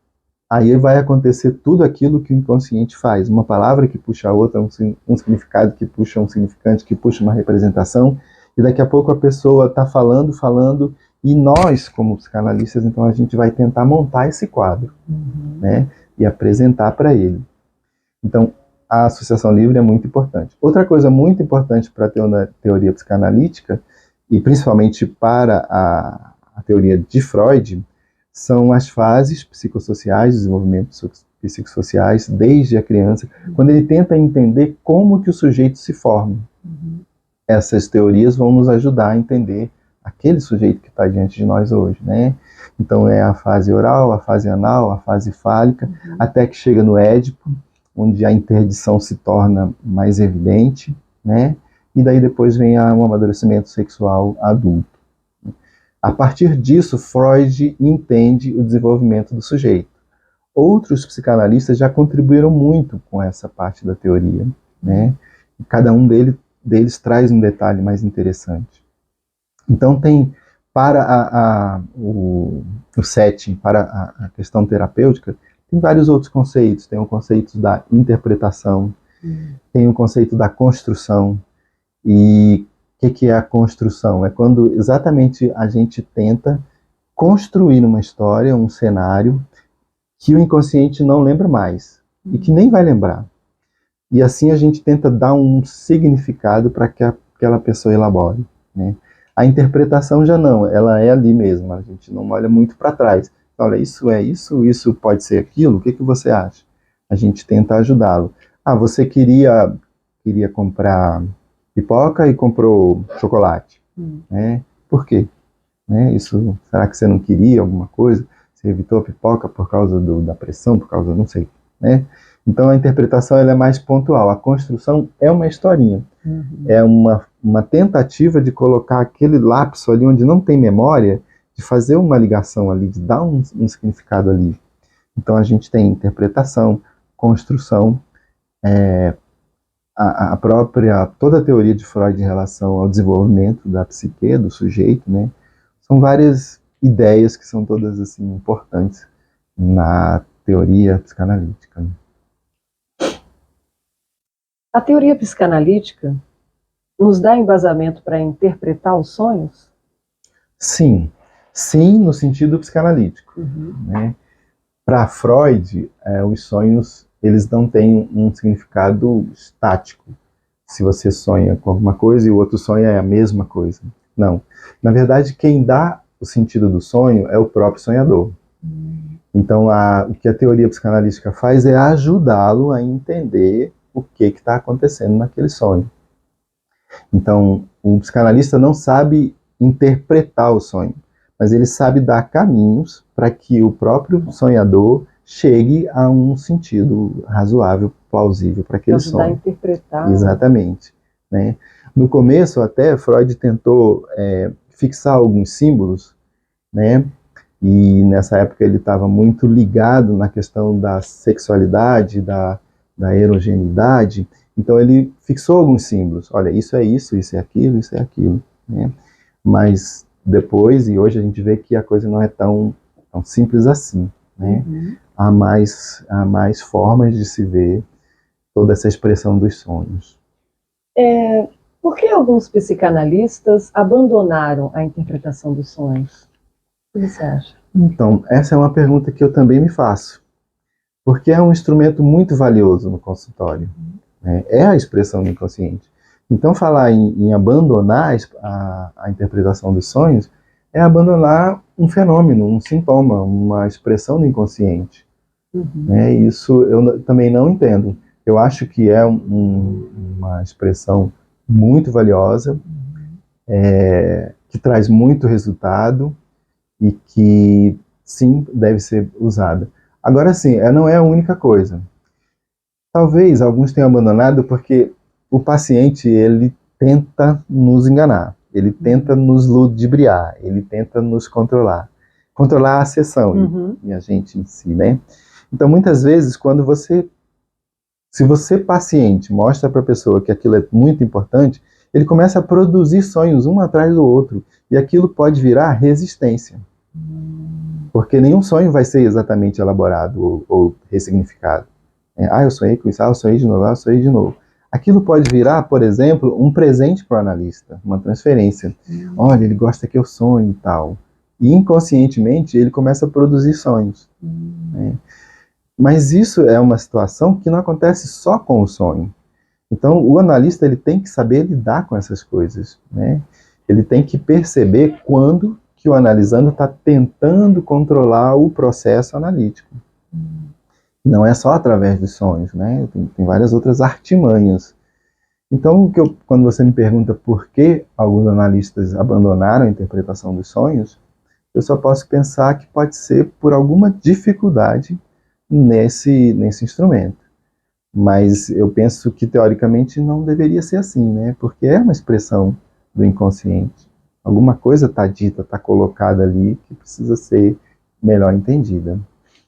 aí vai acontecer tudo aquilo que o inconsciente faz. Uma palavra que puxa a outra, um significado que puxa um significante, que puxa uma representação, e daqui a pouco a pessoa está falando, e nós, como psicanalistas, então a gente vai tentar montar esse quadro, né? E apresentar para ele. Então, a associação livre é muito importante. Outra coisa muito importante para a teoria psicanalítica, e principalmente para a teoria de Freud, são as fases psicossociais, desenvolvimentos psicossociais, desde a criança, quando ele tenta entender como que o sujeito se forma. Essas teorias vão nos ajudar a entender aquele sujeito que está diante de nós hoje, né? Então é a fase oral, a fase anal, a fase fálica, até que chega no Édipo, onde a interdição se torna mais evidente, né? E daí depois vem o amadurecimento sexual adulto. A partir disso, Freud entende o desenvolvimento do sujeito. Outros psicanalistas já contribuíram muito com essa parte da teoria, né? E cada um deles traz um detalhe mais interessante. Então tem, para o setting, para a questão terapêutica, tem vários outros conceitos. Tem o conceito da interpretação, tem o conceito da construção. E o que é a construção? É quando exatamente a gente tenta construir uma história, um cenário, que o inconsciente não lembra mais, e que nem vai lembrar. E assim a gente tenta dar um significado para que aquela pessoa elabore, né? A interpretação já não, ela é ali mesmo, a gente não olha muito para trás. Olha, isso é isso, isso pode ser aquilo, o que você acha? A gente tenta ajudá-lo. Ah, você queria comprar pipoca e comprou chocolate, né? Por quê? Né? Isso, será que você não queria alguma coisa? Você evitou a pipoca por causa da pressão, por causa, não sei, né? Então a interpretação ela é mais pontual, a construção é uma historinha, é uma tentativa de colocar aquele lapso ali onde não tem memória, de fazer uma ligação ali, de dar um significado ali. Então a gente tem interpretação, construção, toda a teoria de Freud em relação ao desenvolvimento da psique, do sujeito, né? São várias ideias que são todas assim importantes na teoria psicanalítica. A teoria psicanalítica nos dá embasamento para interpretar os sonhos? Sim, sim, no sentido psicanalítico, né? Para Freud, os sonhos eles não têm um significado estático. Se você sonha com alguma coisa e o outro sonha é a mesma coisa. Não. Na verdade, quem dá o sentido do sonho é o próprio sonhador. Então, o que a teoria psicanalítica faz é ajudá-lo a entender o que está acontecendo naquele sonho. Então, o psicanalista não sabe interpretar o sonho, mas ele sabe dar caminhos para que o próprio sonhador chegue a um sentido razoável, plausível para aquele sonho. Ajudar a interpretar. Exatamente. Né? No começo, até, Freud tentou fixar alguns símbolos, né? E nessa época ele estava muito ligado na questão da sexualidade, da erogenidade. Então ele fixou alguns símbolos. Olha, isso é aquilo, isso é aquilo. Né? Mas depois, e hoje a gente vê que a coisa não é tão simples assim. Né? Uhum. Há mais formas de se ver toda essa expressão dos sonhos. Por que alguns psicanalistas abandonaram a interpretação dos sonhos? O que você acha? Então, essa é uma pergunta que eu também me faço. Porque é um instrumento muito valioso no consultório. Né? É a expressão do inconsciente. Então, falar em abandonar a interpretação dos sonhos é abandonar um fenômeno, um sintoma, uma expressão do inconsciente. Uhum. Né? Isso eu também não entendo. Eu acho que é uma expressão muito valiosa, que traz muito resultado e que, sim, deve ser usada. Agora, sim, não é a única coisa. Talvez alguns tenham abandonado porque o paciente ele tenta nos enganar, ele tenta nos ludibriar, ele tenta nos controlar a sessão e a gente em si, né? Então, muitas vezes, se você paciente mostra para a pessoa que aquilo é muito importante, ele começa a produzir sonhos um atrás do outro e aquilo pode virar resistência, porque nenhum sonho vai ser exatamente elaborado ou ressignificado. Eu sonhei com isso, eu sonhei de novo, eu sonhei de novo. Aquilo pode virar, por exemplo, um presente para o analista, uma transferência. Olha, ele gosta que eu sonhe e tal. E inconscientemente ele começa a produzir sonhos. Né? Mas isso é uma situação que não acontece só com o sonho. Então o analista ele tem que saber lidar com essas coisas. Né? Ele tem que perceber quando que o analisando está tentando controlar o processo analítico. Não é só através dos sonhos, né? Tem várias outras artimanhas. Então, quando você me pergunta por que alguns analistas abandonaram a interpretação dos sonhos, eu só posso pensar que pode ser por alguma dificuldade nesse instrumento. Mas eu penso que, teoricamente, não deveria ser assim, né? Porque é uma expressão do inconsciente. Alguma coisa está dita, está colocada ali que precisa ser melhor entendida.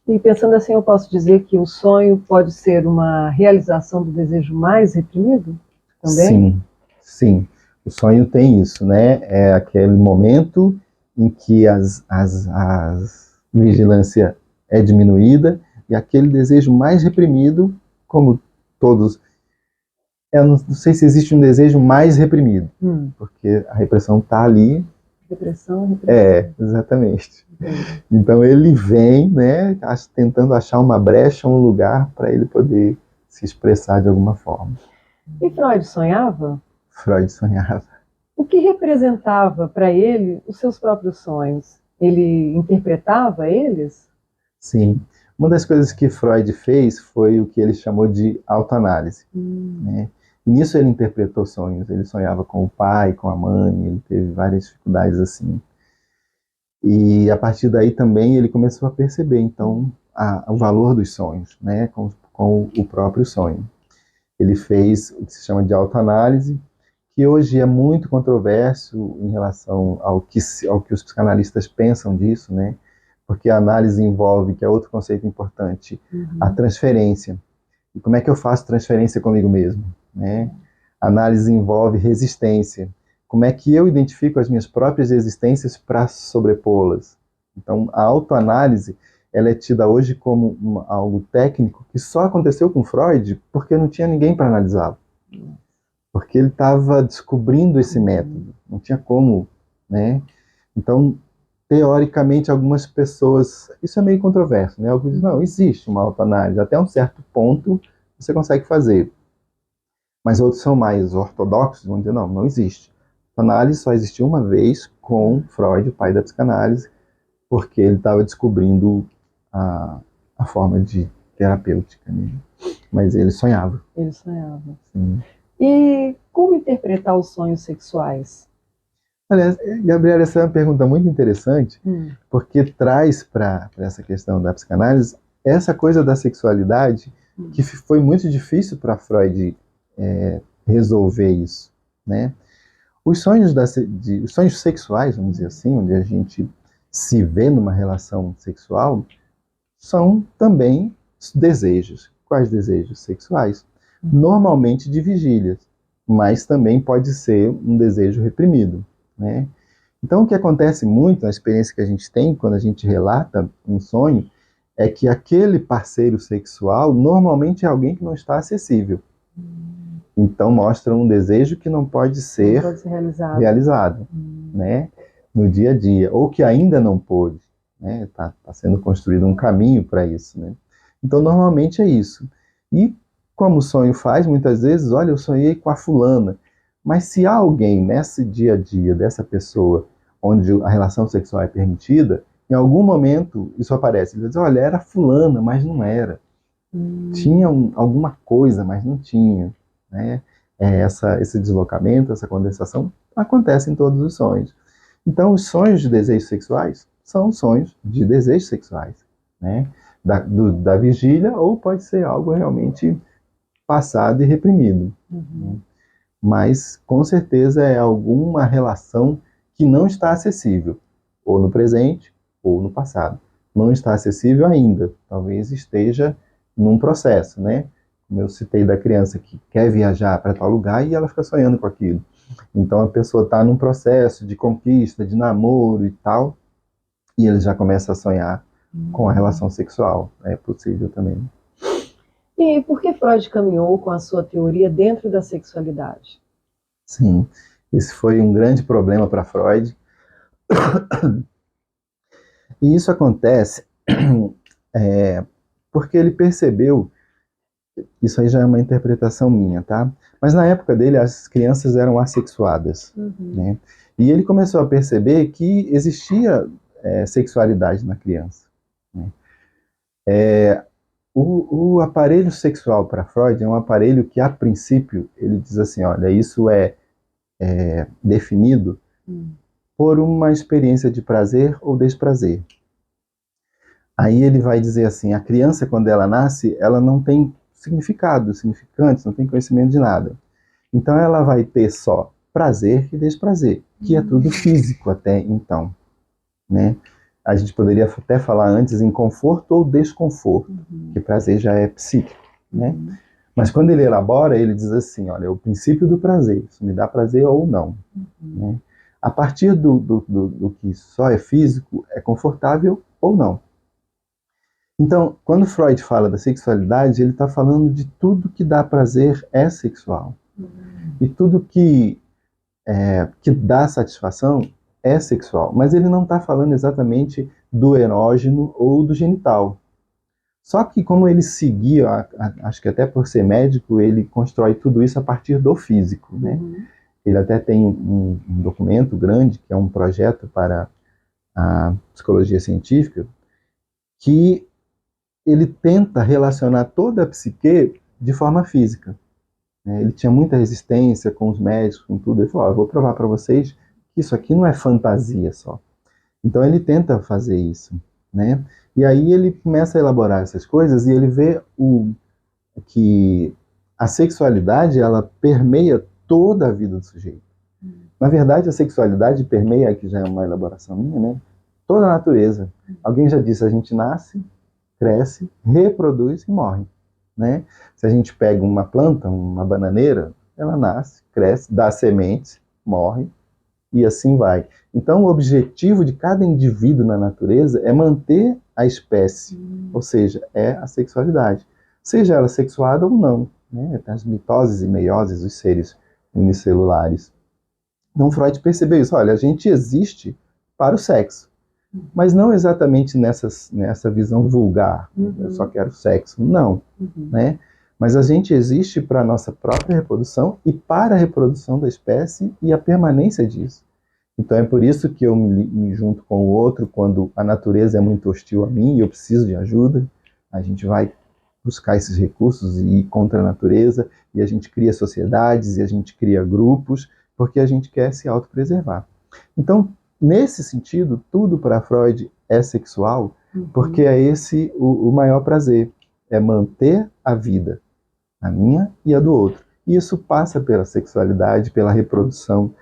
E pensando assim, eu posso dizer que o sonho pode ser uma realização do desejo mais reprimido também? Sim, sim. O sonho tem isso, né? É aquele momento em que a vigilância é diminuída e aquele desejo mais reprimido, como todos... Eu não sei se existe um desejo mais reprimido, porque a repressão está ali. Repressão. Exatamente. Então ele vem, né, tentando achar uma brecha, um lugar para ele poder se expressar de alguma forma. E Freud sonhava? Freud sonhava. O que representava para ele os seus próprios sonhos? Ele interpretava eles? Sim. Uma das coisas que Freud fez foi o que ele chamou de autoanálise. Né? E nisso ele interpretou sonhos. Ele sonhava com o pai, com a mãe, ele teve várias dificuldades assim. E a partir daí também ele começou a perceber, então, o valor dos sonhos, né, com o próprio sonho. Ele fez o que se chama de autoanálise, que hoje é muito controverso em relação ao que os psicanalistas pensam disso, né, porque a análise envolve, que é outro conceito importante, a transferência. E como é que eu faço transferência comigo mesmo? Né? A análise envolve resistência. Como é que eu identifico as minhas próprias resistências para sobrepô-las? Então, a autoanálise ela é tida hoje como algo técnico que só aconteceu com Freud porque não tinha ninguém para analisá-lo. Porque ele estava descobrindo esse método, não tinha como, né? Então, teoricamente, algumas pessoas... Isso é meio controverso, né? Alguns dizem, não, existe uma autoanálise. Até um certo ponto você consegue fazer. Mas outros são mais ortodoxos, vão dizer, não, não existe. A análise só existiu uma vez com Freud, o pai da psicanálise, porque ele estava descobrindo a forma de terapêutica, né? Mas ele sonhava. Ele sonhava. Sim. E como interpretar os sonhos sexuais? Aliás, Gabriela, essa é uma pergunta muito interessante, porque traz para essa questão da psicanálise essa coisa da sexualidade que foi muito difícil para Freud resolver isso, né? Os sonhos, os sonhos sexuais, vamos dizer assim, onde a gente se vê numa relação sexual, são também desejos. Quais desejos sexuais? Normalmente de vigílias, mas também pode ser um desejo reprimido, né? Então, o que acontece muito na experiência que a gente tem quando a gente relata um sonho é que aquele parceiro sexual normalmente é alguém que não está acessível. Então, mostra um desejo que não pode ser realizado, né, no dia a dia, ou que ainda não pôde, né? Tá sendo construído um caminho para isso, né? Então, normalmente é isso. E como o sonho faz, muitas vezes, olha, eu sonhei com a fulana, mas se há alguém nesse dia a dia dessa pessoa, onde a relação sexual é permitida, em algum momento isso aparece. Ele diz, olha, era fulana, mas não era. Tinha alguma coisa, mas não tinha, né? Esse deslocamento, essa condensação, acontece em todos os sonhos. Então, os sonhos de desejos sexuais são sonhos de desejos sexuais, né? Da vigília, ou pode ser algo realmente passado e reprimido. Né? Mas, com certeza, é alguma relação que não está acessível, ou no presente, ou no passado. Não está acessível ainda, talvez esteja num processo, né? Como eu citei da criança que quer viajar para tal lugar e ela fica sonhando com aquilo. Então a pessoa está num processo de conquista, de namoro e tal, e ele já começa a sonhar com a relação sexual. É possível também. E por que Freud caminhou com a sua teoria dentro da sexualidade? Sim, esse foi um grande problema para Freud. E isso acontece porque ele percebeu, isso aí já é uma interpretação minha, tá? Mas na época dele as crianças eram assexuadas, né? E ele começou a perceber que existia sexualidade na criança, né? O aparelho sexual para Freud é um aparelho que, a princípio, ele diz assim, olha, isso é definido por uma experiência de prazer ou desprazer. Aí ele vai dizer assim, a criança, quando ela nasce, ela não tem significantes, não tem conhecimento de nada. Então ela vai ter só prazer e desprazer, que é tudo físico até então, né? A gente poderia até falar antes em conforto ou desconforto, que prazer já é psíquico, né? Mas quando ele elabora, ele diz assim, olha, é o princípio do prazer, isso me dá prazer ou não. Né? A partir do que só é físico, é confortável ou não. Então, quando Freud fala da sexualidade, ele está falando de tudo que dá prazer é sexual. E tudo que dá satisfação é sexual. Mas ele não está falando exatamente do erógeno ou do genital. Só que como ele seguia, acho que até por ser médico, ele constrói tudo isso a partir do físico, né? Ele até tem um documento grande, que é um projeto para a psicologia científica, que ele tenta relacionar toda a psique de forma física. Ele tinha muita resistência com os médicos, com tudo. Ele falou, eu vou provar para vocês que isso aqui não é fantasia só. Então ele tenta fazer isso, né? E aí ele começa a elaborar essas coisas e ele vê que a sexualidade, ela permeia toda a vida do sujeito. Na verdade, a sexualidade permeia, aqui já é uma elaboração minha, né? Toda a natureza. Alguém já disse, a gente nasce, cresce, reproduz e morre, né? Se a gente pega uma planta, uma bananeira, ela nasce, cresce, dá sementes, morre e assim vai. Então, o objetivo de cada indivíduo na natureza é manter a espécie, ou seja, é a sexualidade, seja ela sexuada ou não, né? As mitoses e meioses dos seres unicelulares. Então, Freud percebeu isso. Olha, a gente existe para o sexo. mas não exatamente nessa visão vulgar, eu só quero sexo, não, né? Mas a gente existe para a nossa própria reprodução e para a reprodução da espécie e a permanência disso. Então é por isso que eu me junto com o outro quando a natureza é muito hostil a mim e eu preciso de ajuda. A gente vai buscar esses recursos e ir contra a natureza, e a gente cria sociedades, e a gente cria grupos, porque a gente quer se autopreservar. Então, nesse sentido, tudo para Freud é sexual, porque é esse o maior prazer, é manter a vida, a minha e a do outro. E isso passa pela sexualidade, pela reprodução,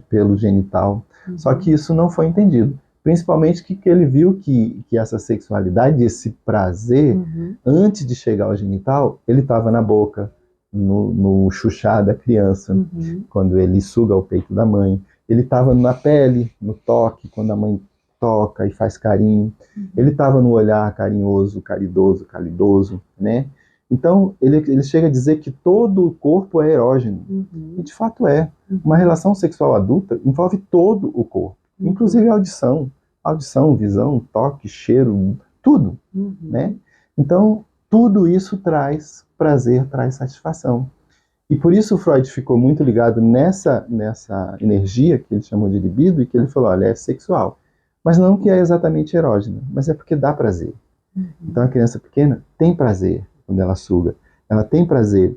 pelo genital. Só que isso não foi entendido. Principalmente que ele viu que essa sexualidade, esse prazer, antes de chegar ao genital, ele estava na boca, no chuchar da criança, quando ele suga o peito da mãe. Ele estava na pele, no toque, quando a mãe toca e faz carinho. Ele estava no olhar carinhoso, caridoso, calidoso, né? Então, ele chega a dizer que todo o corpo é erógeno. E de fato é. Uma relação sexual adulta envolve todo o corpo, inclusive a audição. Audição, visão, toque, cheiro, tudo, né? Então, tudo isso traz prazer, traz satisfação. E por isso o Freud ficou muito ligado nessa energia que ele chamou de libido e que ele falou, olha, é sexual. Mas não que é exatamente erógena, mas é porque dá prazer. Então a criança pequena tem prazer quando ela suga. Ela tem prazer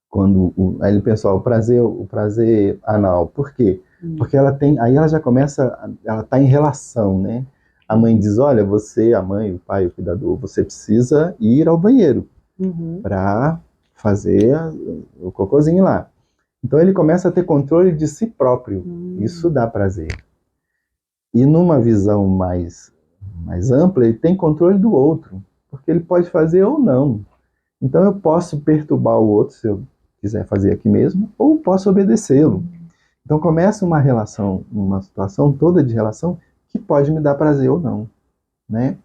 quando aí ele pensou, o prazer anal. Por quê? Porque ela tem, aí ela já começa, ela está em relação, né? A mãe diz, olha, você, a mãe, o pai, o cuidador, você precisa ir ao banheiro para fazer o cocôzinho lá. Então ele começa a ter controle de si próprio. Isso dá prazer. E numa visão mais ampla, ele tem controle do outro, porque ele pode fazer ou não. Então eu posso perturbar o outro se eu quiser fazer aqui mesmo, ou posso obedecê-lo. Então começa uma relação, uma situação toda de relação que pode me dar prazer ou não, né?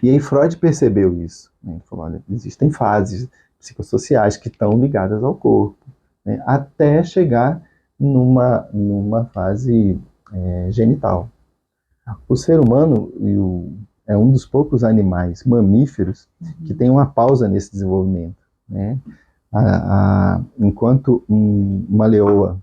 E aí Freud percebeu isso, né? Ele falou, olha, existem fases psicossociais que estão ligadas ao corpo, né? Até chegar numa fase genital. O ser humano é um dos poucos animais mamíferos que tem uma pausa nesse desenvolvimento, né? Enquanto uma leoa,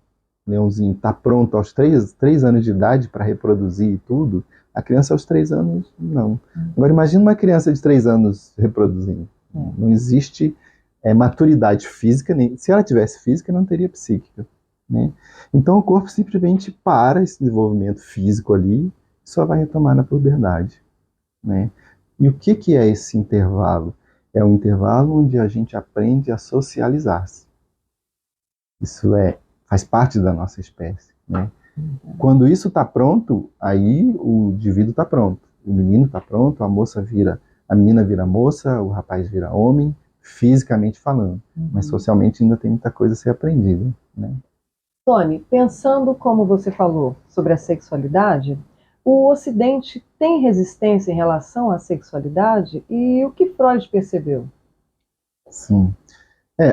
um leãozinho, está pronto aos 3 anos de idade para reproduzir tudo, a criança aos 3 anos, não. Agora imagina uma criança de 3 anos reproduzindo. Não existe maturidade física, nem, se ela tivesse física, não teria psíquica, né? Então o corpo simplesmente para esse desenvolvimento físico ali, só vai retomar na puberdade, né? E o que é esse intervalo? É um intervalo onde a gente aprende a socializar-se. Isso faz parte da nossa espécie, né? Quando isso está pronto, aí o indivíduo está pronto. O menino está pronto, a menina vira moça, o rapaz vira homem, fisicamente falando. Mas socialmente ainda tem muita coisa a ser aprendida, né? Tony, pensando como você falou sobre a sexualidade, o Ocidente tem resistência em relação à sexualidade e o que Freud percebeu? Sim.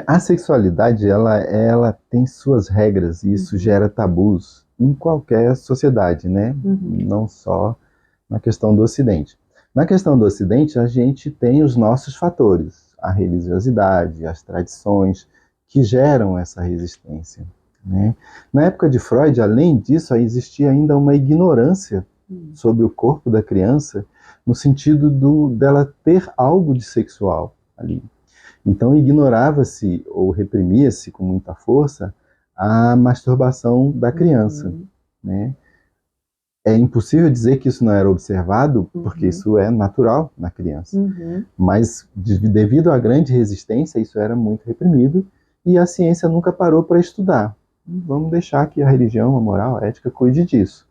A sexualidade, ela tem suas regras e isso gera tabus em qualquer sociedade, né? Não só na questão do Ocidente. Na questão do Ocidente, a gente tem os nossos fatores, a religiosidade, as tradições que geram essa resistência, né? Na época de Freud, além disso, existia ainda uma ignorância sobre o corpo da criança, no sentido dela ter algo de sexual ali. Então ignorava-se ou reprimia-se com muita força a masturbação da criança, né? É impossível dizer que isso não era observado, porque isso é natural na criança. Mas devido à grande resistência, isso era muito reprimido e a ciência nunca parou para estudar. Vamos deixar que a religião, a moral, a ética cuide disso,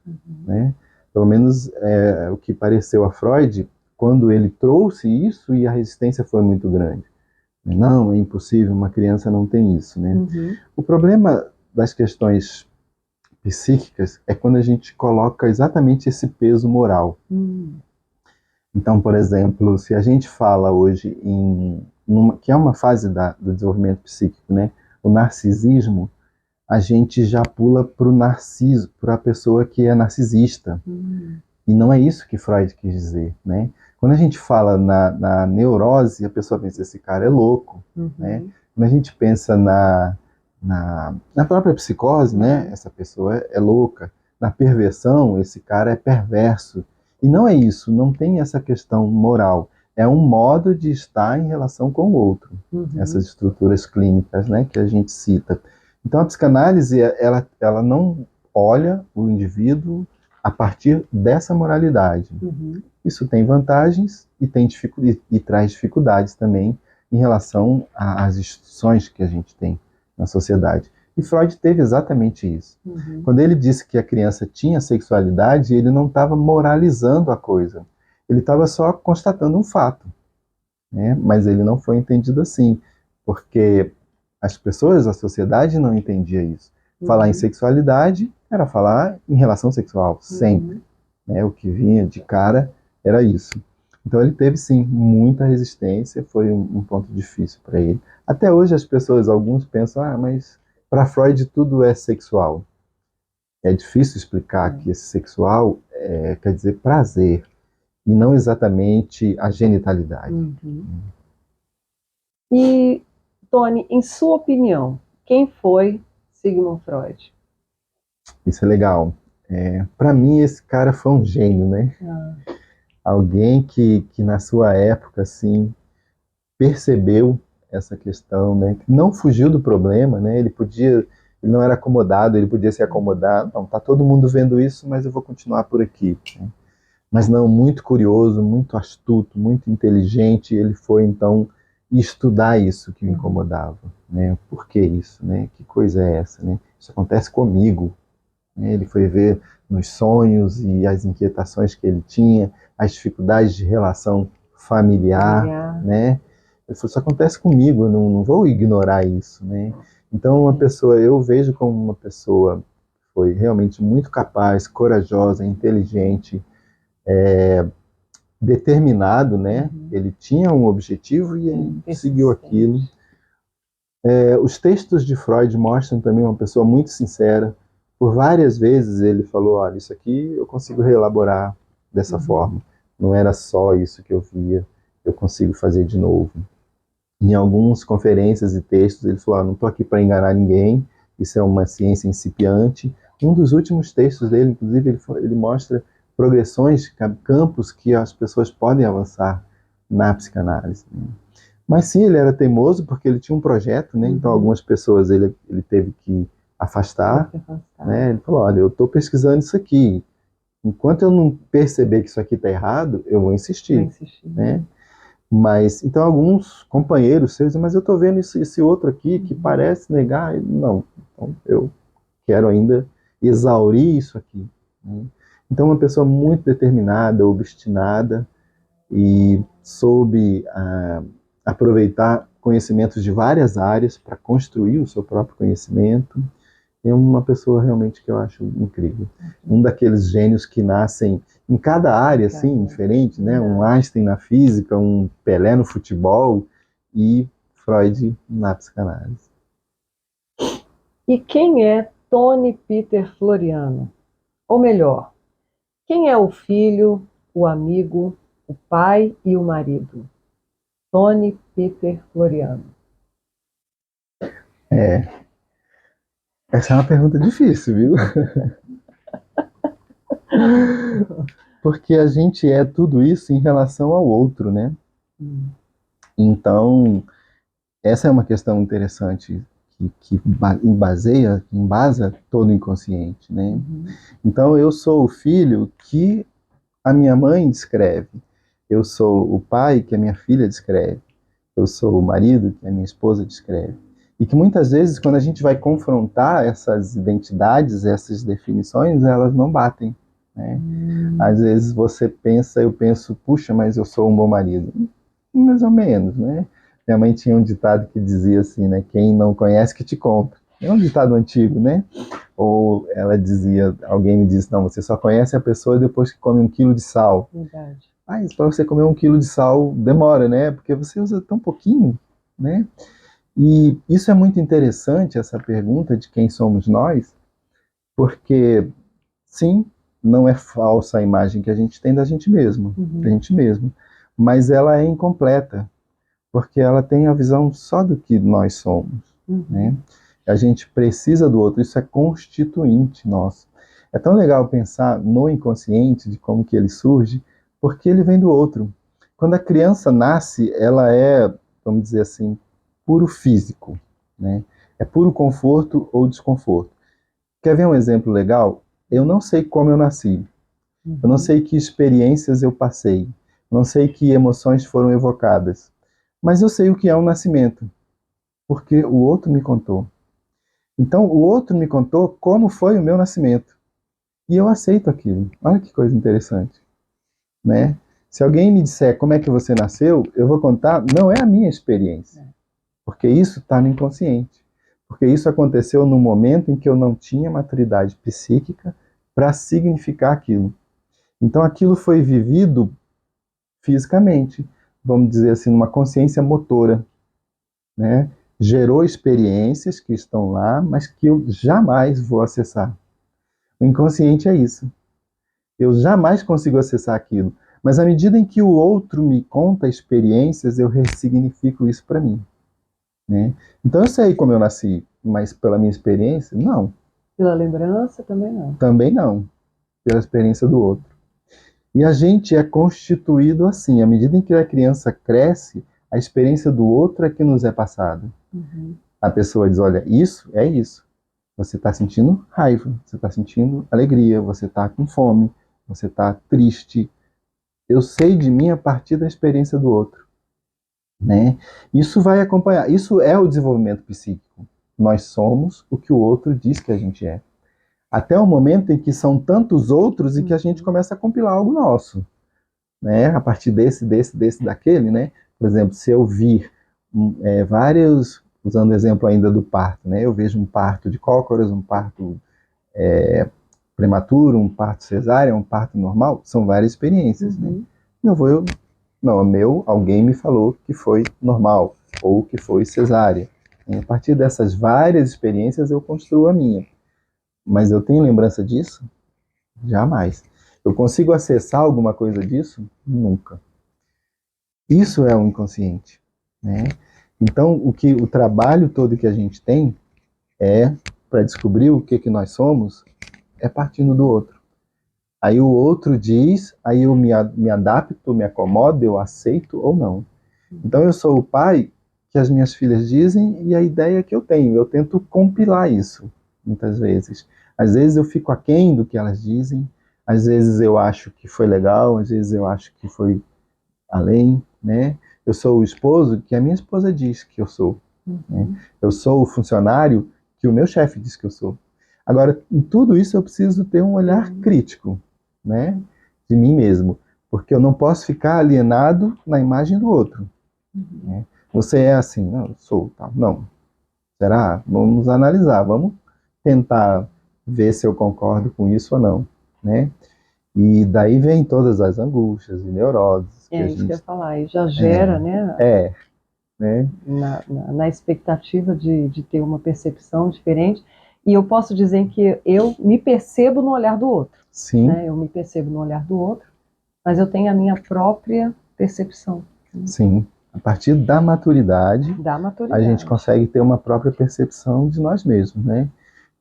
né? Pelo menos o que pareceu a Freud quando ele trouxe isso e a resistência foi muito grande. Não, é impossível, uma criança não tem isso, né? O problema das questões psíquicas é quando a gente coloca exatamente esse peso moral. Então, por exemplo, se a gente fala hoje que é uma fase do desenvolvimento psíquico, né? O narcisismo, a gente já pula para o narciso, para a pessoa que é narcisista. E não é isso que Freud quis dizer, né? Quando a gente fala na neurose, a pessoa pensa, esse cara é louco, né? Quando a gente pensa na própria psicose, né? Essa pessoa é louca. Na perversão, esse cara é perverso. E não é isso, não tem essa questão moral. É um modo de estar em relação com o outro. Essas estruturas clínicas, né, que a gente cita. Então, a psicanálise, ela não olha o indivíduo a partir dessa moralidade. Isso tem vantagens e traz dificuldades também em relação às instituições que a gente tem na sociedade. E Freud teve exatamente isso. Quando ele disse que a criança tinha sexualidade, ele não estava moralizando a coisa. Ele estava só constatando um fato, né? Mas ele não foi entendido assim, porque as pessoas, a sociedade não entendia isso. Falar em sexualidade era falar em relação sexual, sempre. Né? O que vinha de cara era isso. Então ele teve, sim, muita resistência, foi um ponto difícil para ele. Até hoje as pessoas, alguns pensam, mas para Freud tudo é sexual. É difícil explicar que esse sexual quer dizer prazer, e não exatamente a genitalidade. E, Tony, em sua opinião, quem foi Sigmund Freud? Isso é legal. Para mim, esse cara foi um gênio, né? Alguém que na sua época, assim, percebeu essa questão, né? Que não fugiu do problema, né? Ele não era acomodado, ele podia se acomodar. Não, tá todo mundo vendo isso, mas eu vou continuar por aqui. Né? Mas não, muito curioso, muito astuto, muito inteligente, ele foi, então, estudar isso que me incomodava, né? Por que isso, né? Que coisa é essa, né? Isso acontece comigo. Né? Ele foi ver nos sonhos e as inquietações que ele tinha, as dificuldades de relação familiar. Né? Ele falou, isso acontece comigo, eu não vou ignorar isso, né? Então, eu vejo como uma pessoa que foi realmente muito capaz, corajosa, inteligente, determinado, né? Ele tinha um objetivo e ele seguiu aquilo. Os textos de Freud mostram também uma pessoa muito sincera. Por várias vezes ele falou, olha, isso aqui eu consigo reelaborar dessa forma. Não era só isso que eu via, eu consigo fazer de novo. Em algumas conferências e textos ele falou, não estou aqui para enganar ninguém, isso é uma ciência incipiante. Um dos últimos textos dele, inclusive, ele mostra progressões, campos que as pessoas podem avançar na psicanálise. Mas sim, ele era teimoso porque ele tinha um projeto, né? Então algumas pessoas ele teve que afastar. Né? Ele falou, olha, eu estou pesquisando isso aqui. Enquanto eu não perceber que isso aqui está errado, eu vou insistir. Né? Mas, então alguns companheiros seus dizem, mas eu estou vendo esse outro aqui que parece negar. Não, então eu quero ainda exaurir isso aqui. Né? Então uma pessoa muito determinada, obstinada, e soube aproveitar conhecimentos de várias áreas para construir o seu próprio conhecimento. É uma pessoa realmente que eu acho incrível. Um daqueles gênios que nascem em cada área, assim, diferente, né? Um Einstein na física, um Pelé no futebol e Freud na psicanálise. E quem é Tony Peter Floriano? Ou melhor, quem é o filho, o amigo, o pai e o marido? Tony Peter Floriano. Essa é uma pergunta difícil, viu? Porque a gente é tudo isso em relação ao outro, né? Então, essa é uma questão interessante que embasa todo o inconsciente, né? Então, eu sou o filho que a minha mãe descreve. Eu sou o pai que a minha filha descreve. Eu sou o marido que a minha esposa descreve. E que muitas vezes, quando a gente vai confrontar essas identidades, essas definições, elas não batem. Né? Às vezes você pensa, eu penso, puxa, mas eu sou um bom marido. Mais ou menos, né? Minha mãe tinha um ditado que dizia assim, né? Quem não conhece que te compra. É um ditado antigo, né? Ou ela dizia, alguém me disse, não, você só conhece a pessoa depois que come 1 quilo de sal. Verdade. Mas para você comer 1 quilo de sal demora, né? Porque você usa tão pouquinho, né? E isso é muito interessante, essa pergunta de quem somos nós, porque, sim, não é falsa a imagem que a gente tem da gente mesmo, da gente mesmo, mas ela é incompleta, porque ela tem a visão só do que nós somos, né? A gente precisa do outro, isso é constituinte nosso. É tão legal pensar no inconsciente, de como que ele surge, porque ele vem do outro. Quando a criança nasce, ela é, vamos dizer assim, puro físico, né? É puro conforto ou desconforto. Quer ver um exemplo legal? Eu não sei como eu nasci. Eu não sei que experiências eu passei. Não sei que emoções foram evocadas. Mas eu sei o que é um nascimento, porque o outro me contou. Então, o outro me contou como foi o meu nascimento. E eu aceito aquilo. Olha que coisa interessante, né? Se alguém me disser como é que você nasceu, eu vou contar, não é a minha experiência, porque isso está no inconsciente. Porque isso aconteceu no momento em que eu não tinha maturidade psíquica para significar aquilo. Então, aquilo foi vivido fisicamente, vamos dizer assim, numa consciência motora, né? Gerou experiências que estão lá, mas que eu jamais vou acessar. O inconsciente é isso. Eu jamais consigo acessar aquilo. Mas à medida em que o outro me conta experiências, eu ressignifico isso para mim, né? Então eu sei como eu nasci, mas pela minha experiência, não. Pela lembrança, também não. Também não, pela experiência do outro. E a gente é constituído assim, à medida em que a criança cresce, a experiência do outro é que nos é passada. A pessoa diz, olha, isso é isso. Você está sentindo raiva, você está sentindo alegria, você está com fome, você está triste. Eu sei de mim a partir da experiência do outro, né? Isso vai acompanhar, isso é o desenvolvimento psíquico. Nós somos o que o outro diz que a gente é. Até o momento em que são tantos outros e que a gente começa a compilar algo nosso, né? A partir desse, daquele, né? Por exemplo, se eu vir vários, usando o exemplo ainda do parto, né? Eu vejo um parto de cócoras, um parto prematuro, um parto cesárea, um parto normal, são várias experiências, né? Não, alguém me falou que foi normal ou que foi cesárea. E a partir dessas várias experiências eu construo a minha. Mas eu tenho lembrança disso? Jamais. Eu consigo acessar alguma coisa disso? Nunca. Isso é o inconsciente, né? Então, o trabalho todo que a gente tem é para descobrir o que nós somos, é partindo do outro. Aí o outro diz, aí eu me adapto, me acomodo, eu aceito ou não. Então eu sou o pai que as minhas filhas dizem e a ideia que eu tenho. Eu tento compilar isso, muitas vezes. Às vezes eu fico aquém do que elas dizem, às vezes eu acho que foi legal, às vezes eu acho que foi além, né? Eu sou o esposo que a minha esposa diz que eu sou. Né? Eu sou o funcionário que o meu chefe diz que eu sou. Agora, em tudo isso eu preciso ter um olhar crítico, né? De mim mesmo. Porque eu não posso ficar alienado na imagem do outro. Né? Você é assim, não, eu sou, tá? Não. Será? Vamos analisar, vamos tentar ver se eu concordo com isso ou não, né? E daí vem todas as angústias e neuroses. É isso que eu ia falar, e já gera, né? Né? Na expectativa de ter uma percepção diferente. E eu posso dizer que eu me percebo no olhar do outro. Sim. Né? Eu me percebo no olhar do outro, mas eu tenho a minha própria percepção. Sim. A partir da maturidade, a gente consegue ter uma própria percepção de nós mesmos, né?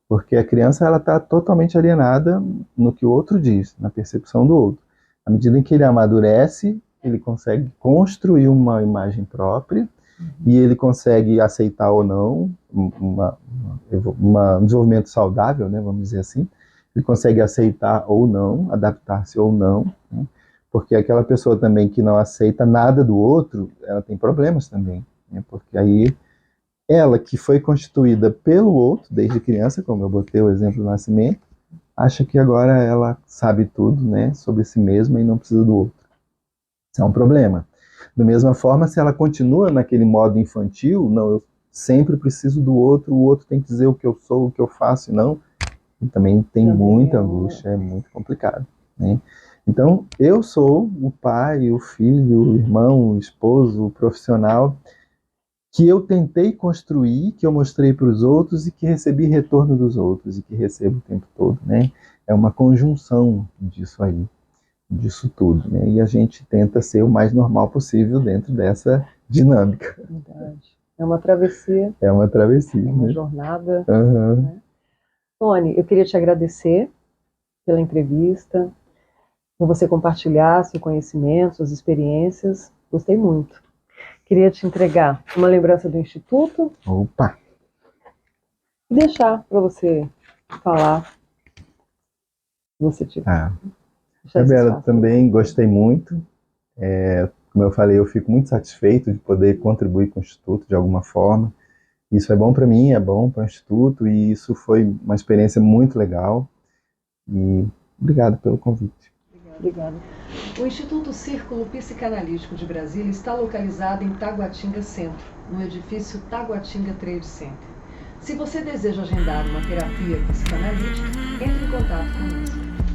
Porque a criança ela está totalmente alienada no que o outro diz, na percepção do outro. À medida em que ele amadurece, ele consegue construir uma imagem própria e ele consegue aceitar ou não um desenvolvimento saudável, né, vamos dizer assim. Ele consegue aceitar ou não, adaptar-se ou não, né? Porque aquela pessoa também que não aceita nada do outro, ela tem problemas também, né? Porque aí ela que foi constituída pelo outro desde criança, como eu botei o exemplo do nascimento, acha que agora ela sabe tudo, né, sobre si mesma e não precisa do outro. Isso é um problema. Da mesma forma, se ela continua naquele modo infantil, não, eu sempre preciso do outro, o outro tem que dizer o que eu sou, o que eu faço, não, e também tem muita angústia, é muito complicado, né? Então, eu sou o pai, o filho, o irmão, o esposo, o profissional que eu tentei construir, que eu mostrei para os outros e que recebi retorno dos outros e que recebo o tempo todo, né? É uma conjunção disso aí, disso tudo, né? E a gente tenta ser o mais normal possível dentro dessa dinâmica. Verdade. É uma travessia. É uma travessia, é uma né? jornada. Uhum. Né? Tony, eu queria te agradecer pela entrevista, por você compartilhar seu conhecimento, suas experiências. Gostei muito. Queria te entregar uma lembrança do Instituto. Opa! E deixar para você falar, se você tiver. Gabriela, também gostei muito. Como eu falei, eu fico muito satisfeito de poder contribuir com o Instituto de alguma forma. Isso é bom para mim, é bom para o Instituto, e isso foi uma experiência muito legal. E obrigado pelo convite. Obrigada. O Instituto Círculo Psicanalítico de Brasília está localizado em Taguatinga Centro, no edifício Taguatinga Trade Center. Se você deseja agendar uma terapia psicanalítica, entre em contato conosco.